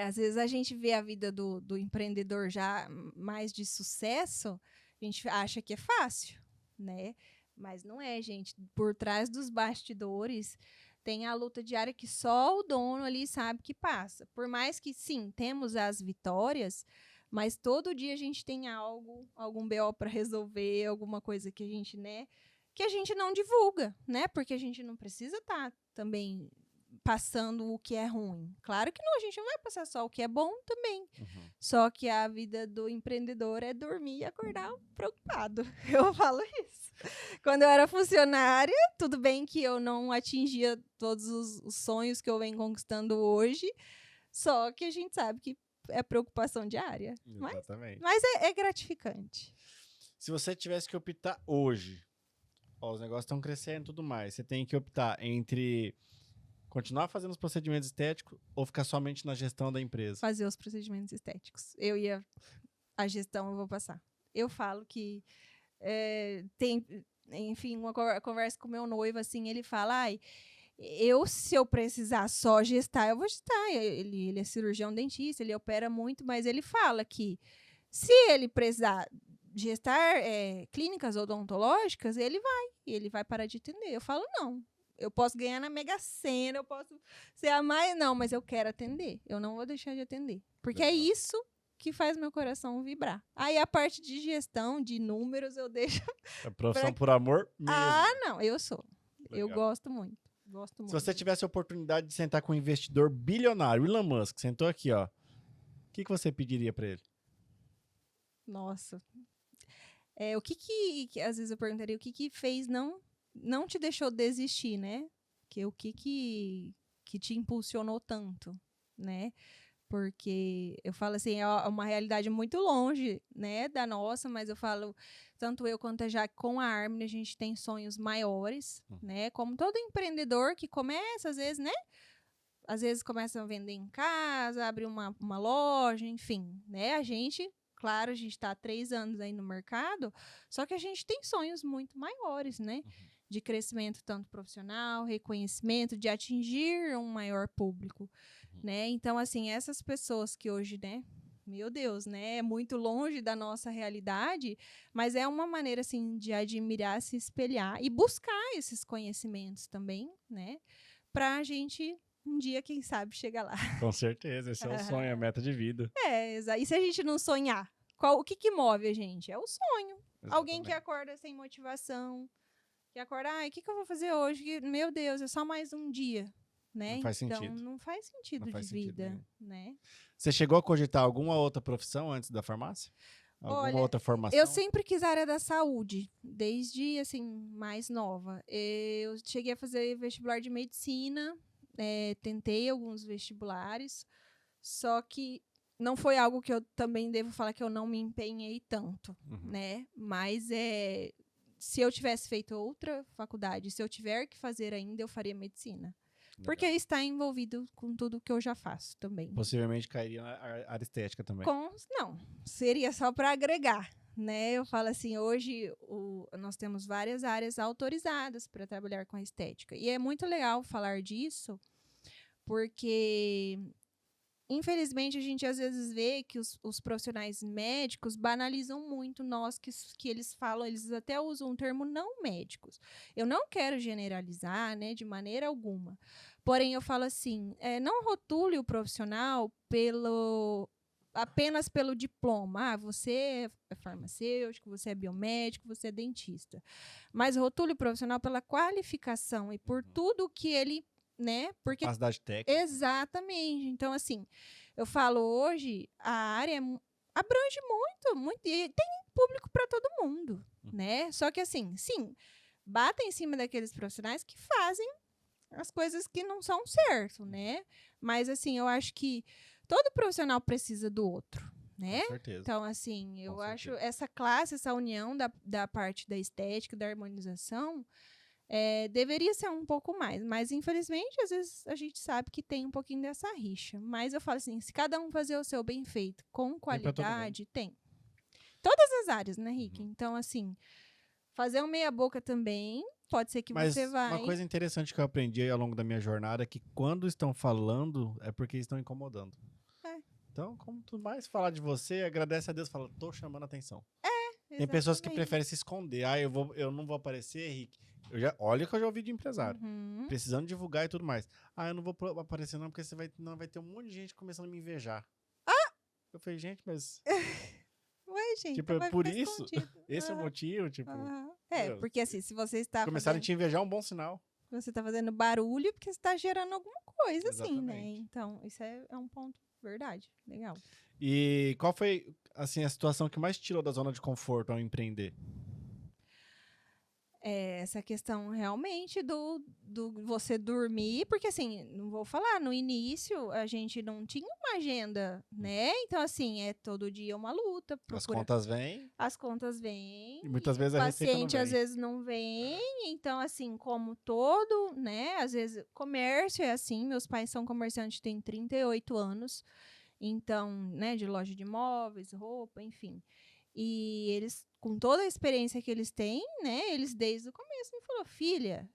Às vezes a gente vê a vida do empreendedor já mais de sucesso, a gente acha que é fácil, né? Mas não é, gente. Por trás dos bastidores tem a luta diária que só o dono ali sabe que passa. Por mais que, sim, temos as vitórias, mas todo dia a gente tem algum BO para resolver, alguma coisa que a gente, né, que a gente não divulga, né? Porque a gente não precisa estar também passando o que é ruim. Claro que não, a gente não vai passar só o que é bom também. Só que a vida do empreendedor é dormir e acordar preocupado. Eu falo isso. Quando eu era funcionária, tudo bem que eu não atingia todos os sonhos que eu venho conquistando hoje, só que a gente sabe que é preocupação diária. Exatamente. Mas é gratificante. Se você tivesse que optar hoje, os negócios estão crescendo e tudo mais, você tem que optar entre continuar fazendo os procedimentos estéticos ou ficar somente na gestão da empresa? Fazer os procedimentos estéticos. A gestão eu vou passar. Eu falo que tem, enfim, uma conversa com o meu noivo, assim, ele fala, se eu precisar só gestar, eu vou gestar. Ele é cirurgião dentista, ele opera muito, mas ele fala que se ele precisar gestar clínicas odontológicas, ele vai parar de atender. Eu falo, não. Eu posso ganhar na Mega Sena, eu posso ser a mais... Não, mas eu quero atender. Eu não vou deixar de atender. Porque é isso que faz meu coração vibrar. Aí a parte de gestão, de números, eu deixo... É profissão por amor mesmo. Não, eu sou. Legal. Eu gosto muito. Gosto muito. Se você tivesse a oportunidade de sentar com um investidor bilionário, Elon Musk, sentou aqui, ó, o que você pediria para ele? Nossa. O que às vezes eu perguntaria, o que fez não te deixou desistir, né? O que te impulsionou tanto, né? porque eu falo assim, é uma realidade muito longe, né, da nossa, mas eu falo, tanto eu quanto a Jaque, com a Harmony, a gente tem sonhos maiores, né, como todo empreendedor que começa, às vezes, né, às vezes começa a vender em casa, abre uma loja, enfim, né, a gente, claro, a gente está há 3 anos aí no mercado, só que a gente tem sonhos muito maiores, né, de crescimento tanto profissional, reconhecimento, de atingir um maior público, né? Então, assim, essas pessoas que hoje, né, meu Deus, né, é muito longe da nossa realidade, mas é uma maneira, assim, de admirar, se espelhar e buscar esses conhecimentos também, né, pra gente um dia, quem sabe, chegar lá. Com certeza, esse é o sonho, a meta de vida. E se a gente não sonhar? O que move a gente? É o sonho. Exatamente. Alguém que acorda sem motivação, que acorda, o que eu vou fazer hoje? Meu Deus, é só mais um dia, né? Não faz então, sentido. não faz sentido Não faz de sentido vida, nenhum. né? Você chegou a cogitar alguma outra profissão antes da farmácia? Alguma Olha, outra formação? Eu sempre quis a área da saúde, desde, assim, mais nova. Eu cheguei a fazer vestibular de medicina, tentei alguns vestibulares, só que não foi algo que eu também devo falar que eu não me empenhei tanto, né? Mas se eu tivesse feito outra faculdade, se eu tiver que fazer ainda, eu faria medicina. Legal. Porque está envolvido com tudo que eu já faço também. Possivelmente cairia na área estética também. Não, seria só para agregar, né? Eu falo assim, hoje nós temos várias áreas autorizadas para trabalhar com a estética. E é muito legal falar disso, porque infelizmente, a gente às vezes vê que os profissionais médicos banalizam muito nós que eles falam, eles até usam o termo não médicos. Eu não quero generalizar, né, de maneira alguma. Porém, eu falo assim, não rotule o profissional apenas pelo diploma. Você é farmacêutico, você é biomédico, você é dentista. Mas rotule o profissional pela qualificação e por tudo que ele, né? Porque capacidade técnica. Exatamente. Então, assim, eu falo hoje, a área abrange muito, e tem público para todo mundo, né? Só que, assim, sim, bata em cima daqueles profissionais que fazem as coisas que não são certo, né? Mas, assim, eu acho que todo profissional precisa do outro, né? Com certeza. Então, assim, eu acho essa classe, essa união da parte da estética, da harmonização, deveria ser um pouco mais, mas infelizmente às vezes a gente sabe que tem um pouquinho dessa rixa, mas eu falo assim, se cada um fazer o seu bem feito, com qualidade, tem. Todas as áreas, né, Rick? Então, assim, fazer um meia boca também, pode ser que você vai... Mas uma coisa interessante que eu aprendi ao longo da minha jornada é que quando estão falando, é porque estão incomodando. Então, como tu mais falar de você, agradece a Deus, fala, tô chamando a atenção. Tem pessoas que preferem se esconder. Eu não vou aparecer, Rick. Olha que eu já ouvi de empresário. Precisando divulgar e tudo mais. Eu não vou aparecer não, porque não vai ter um monte de gente começando a me invejar. Eu falei, gente, mas... Ué, gente, tipo, vai por isso? escondido. Esse é o motivo, tipo... Porque assim, se você está começarem a te invejar é um bom sinal. Você está fazendo barulho porque você está gerando alguma coisa, assim, né? Exatamente. Então, isso é um ponto verdade. Legal. E qual foi, assim, a situação que mais te tirou da zona de conforto ao empreender? Essa questão realmente do você dormir, porque assim, não vou falar, no início a gente não tinha uma agenda, né? Então, assim, todo dia uma luta. As contas vêm. As contas vêm. E muitas vezes a receita não vem. O paciente às vezes não vem. Então, assim, como todo, né? Às vezes, comércio é assim. Meus pais são comerciantes, têm 38 anos. Então, né, de loja de móveis, roupa, enfim. E eles, com toda a experiência que eles têm, né, eles desde o começo me falaram, filha,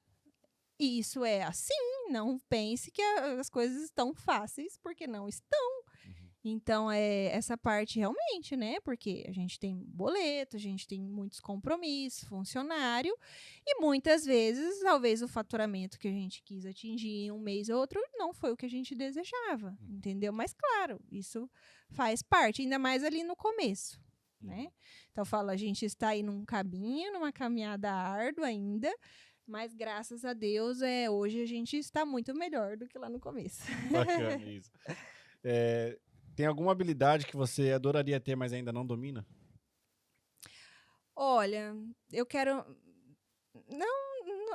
isso é assim, não pense que as coisas estão fáceis, porque não estão. Então, essa parte realmente, né, porque a gente tem boleto, a gente tem muitos compromissos, funcionário, e muitas vezes, talvez o faturamento que a gente quis atingir em um mês ou outro não foi o que a gente desejava, entendeu? Mas, claro, isso faz parte, ainda mais ali no começo. Né? Então, eu falo, a gente está aí num caminho, numa caminhada árdua ainda, mas graças a Deus, hoje a gente está muito melhor do que lá no começo. Bacana isso. Tem alguma habilidade que você adoraria ter, mas ainda não domina? Olha, eu quero...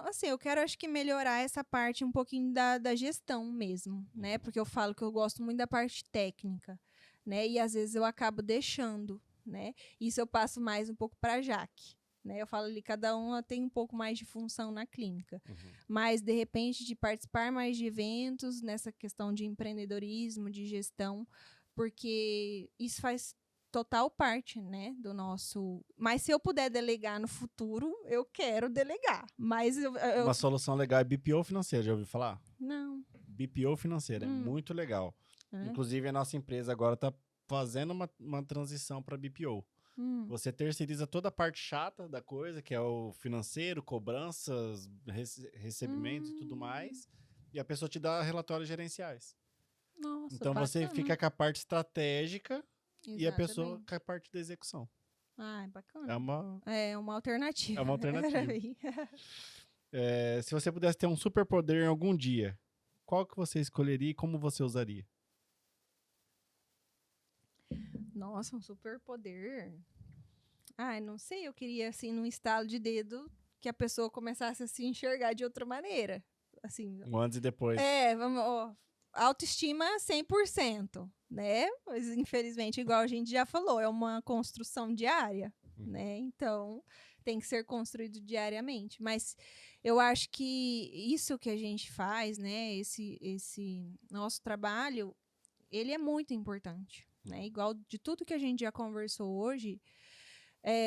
Não, assim, eu quero, acho que, melhorar essa parte um pouquinho da gestão mesmo, né? Porque eu falo que eu gosto muito da parte técnica, né? E às vezes eu acabo deixando, né? Isso eu passo mais um pouco para a Jaque, né? Eu falo ali, cada um tem um pouco mais de função na clínica. Mas, de repente, de participar mais de eventos, nessa questão de empreendedorismo, de gestão, porque isso faz total parte, né, do nosso... Mas se eu puder delegar no futuro, eu quero delegar. Mas Uma solução legal é BPO financeira, já ouviu falar? Não. BPO financeira, é muito legal. Inclusive, a nossa empresa agora está fazendo uma transição para BPO. Você terceiriza toda a parte chata da coisa, que é o financeiro, cobranças, recebimentos e tudo mais, e a pessoa te dá relatórios gerenciais. Nossa, Então, você fica com a parte estratégica e a pessoa exatamente. com a parte da execução. Ah, é bacana. É uma alternativa. uma alternativa. Se você pudesse ter um superpoder em algum dia, qual que você escolheria e como você usaria? Nossa, um superpoder. Ai, não sei, eu queria, assim, num estalo de dedo, que a pessoa começasse a se enxergar de outra maneira. Assim, Um antes e depois. vamos, autoestima 100%, né? Mas, infelizmente, igual a gente já falou, é uma construção diária, né? Então, tem que ser construído diariamente. Mas eu acho que isso que a gente faz, né? Esse nosso trabalho, ele é muito importante, né? Igual de tudo que a gente já conversou hoje,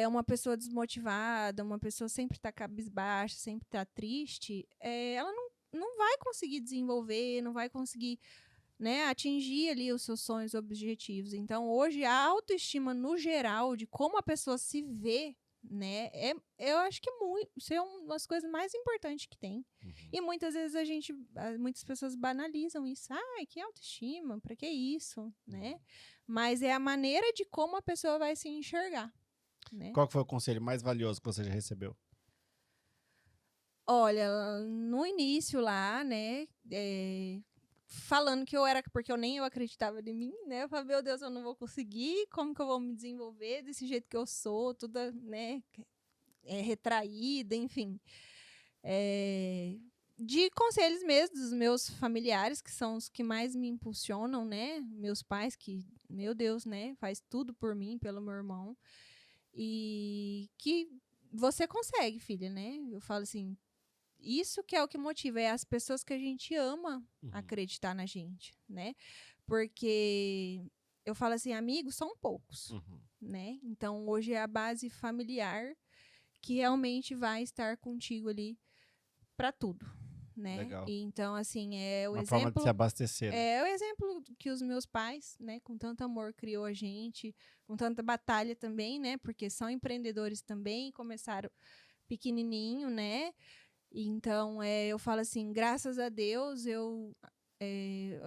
uma pessoa desmotivada, uma pessoa sempre tá cabisbaixa, sempre tá triste, ela não vai conseguir desenvolver, não vai conseguir, né, atingir ali os seus sonhos e objetivos. Então, hoje, a autoestima no geral, de como a pessoa se vê, né, eu acho que isso é uma das coisas mais importantes que tem. E muitas vezes muitas pessoas banalizam isso. Ai, que autoestima, pra que isso, né? Mas é a maneira de como a pessoa vai se enxergar, né? Qual que foi o conselho mais valioso que você já recebeu? Olha, no início lá, né, falando que porque nem eu acreditava em mim, né, eu falei, meu Deus, eu não vou conseguir, como que eu vou me desenvolver desse jeito que eu sou, toda, né, retraída, enfim. De conselhos mesmo dos meus familiares, que são os que mais me impulsionam, né, meus pais, que, meu Deus, né, faz tudo por mim, pelo meu irmão, e que você consegue, filha, né, eu falo assim, isso que é o que motiva, é as pessoas que a gente ama acreditar na gente, né? Porque eu falo assim, amigos são poucos, né? Então, hoje é a base familiar que realmente vai estar contigo ali para tudo, né? Legal. E então, assim, Uma forma de se abastecer. Né? É o exemplo que os meus pais, né, com tanto amor, criou a gente, com tanta batalha também, né? Porque são empreendedores também, começaram pequenininho, né? Então, eu falo assim, graças a Deus, eu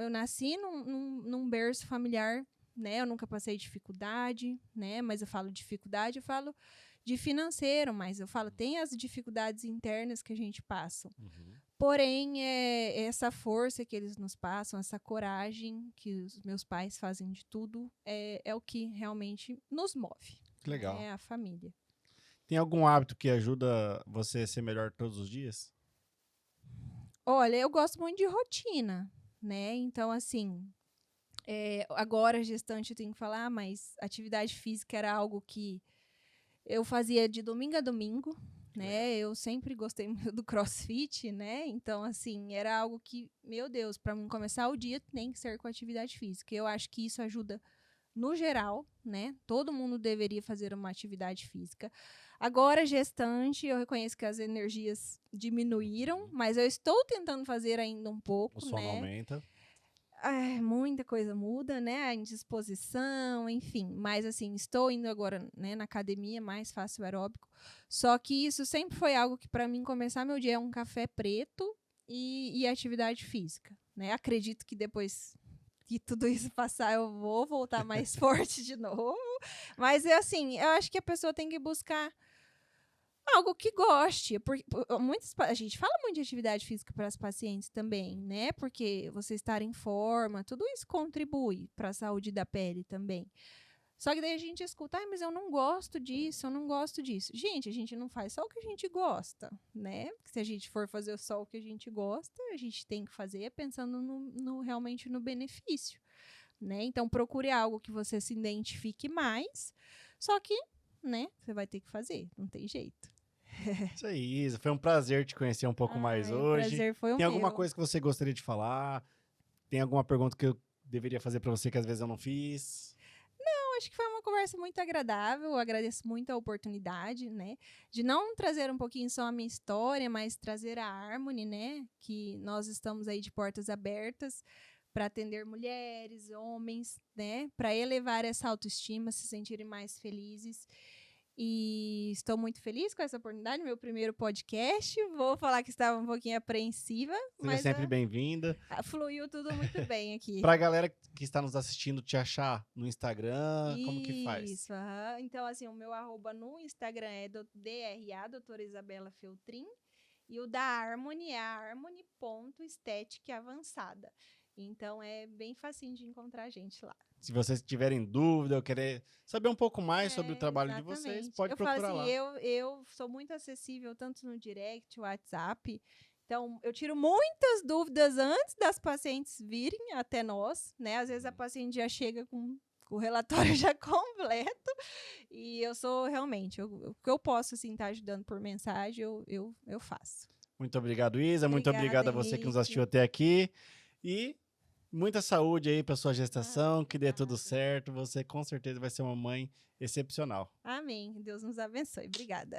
nasci num berço familiar, né? Eu nunca passei dificuldade, né? Mas eu falo dificuldade, eu falo de financeiro, mas eu falo, tem as dificuldades internas que a gente passa. Porém, essa força que eles nos passam, essa coragem que os meus pais fazem de tudo, é o que realmente nos move. Que legal. É a família. Tem algum hábito que ajuda você a ser melhor todos os dias? Olha, eu gosto muito de rotina, né? Então, assim, agora gestante eu tenho que falar, mas atividade física era algo que eu fazia de domingo a domingo, né? Eu sempre gostei muito do CrossFit, né? Então, assim, era algo que, meu Deus, para mim começar o dia tem que ser com atividade física. Eu acho que isso ajuda no geral, né? Todo mundo deveria fazer uma atividade física. Agora, gestante, eu reconheço que as energias diminuíram, mas eu estou tentando fazer ainda um pouco, O sono né? aumenta. Muita coisa muda, né? A indisposição, enfim. Mas, assim, estou indo agora, né, na academia, mais fácil aeróbico. Só que isso sempre foi algo que, para mim, começar meu dia é um café preto e atividade física, né? Acredito que depois que tudo isso passar, eu vou voltar mais forte de novo. Mas, assim, eu acho que a pessoa tem que buscar algo que goste. Porque a gente fala muito de atividade física para as pacientes também, né? Porque você estar em forma, tudo isso contribui para a saúde da pele também. Só que daí a gente escuta, mas eu não gosto disso, eu não gosto disso. Gente, a gente não faz só o que a gente gosta, né? Porque se a gente for fazer só o que a gente gosta, a gente tem que fazer pensando realmente no benefício, né? Então, procure algo que você se identifique mais, só que, né, você vai ter que fazer, não tem jeito. Isso aí, Isa. Foi um prazer te conhecer um pouco mais O hoje. prazer foi o Tem alguma meu. coisa que você gostaria de falar? Tem alguma pergunta que eu deveria fazer pra você que às vezes eu não fiz? Eu acho que foi uma conversa muito agradável. Eu agradeço muito a oportunidade, né? De não trazer um pouquinho só a minha história, mas trazer a Harmony, né? Que nós estamos aí de portas abertas para atender mulheres, homens, né? Para elevar essa autoestima, se sentirem mais felizes. E estou muito feliz com essa oportunidade, meu primeiro podcast. Vou falar que estava um pouquinho apreensiva, Seja mas sempre bem-vinda. Fluiu tudo muito bem aqui. Pra galera que está nos assistindo te achar no Instagram, como que faz? Isso, aham. Então, assim, o meu arroba no Instagram é DRA, doutora Isabela Feltrin, e o da Harmony é harmony.estética avançada. Então, é bem facinho de encontrar a gente lá. Se vocês tiverem dúvida ou querer saber um pouco mais sobre o trabalho de vocês, Exatamente. pode procurar Eu falo lá. assim, eu sou muito acessível tanto no direct, WhatsApp. Então, eu tiro muitas dúvidas antes das pacientes virem até nós, né? Às vezes a paciente já chega com o relatório já completo. E eu sou realmente, o que eu posso assim estar ajudando por mensagem, eu faço. Muito obrigado, Isa. Muito obrigado a você que nos Henrique. assistiu até aqui. E muita saúde aí para sua gestação, que dê tudo obrigada. certo. Você com certeza vai ser uma mãe excepcional. Amém. Deus nos abençoe. Obrigada.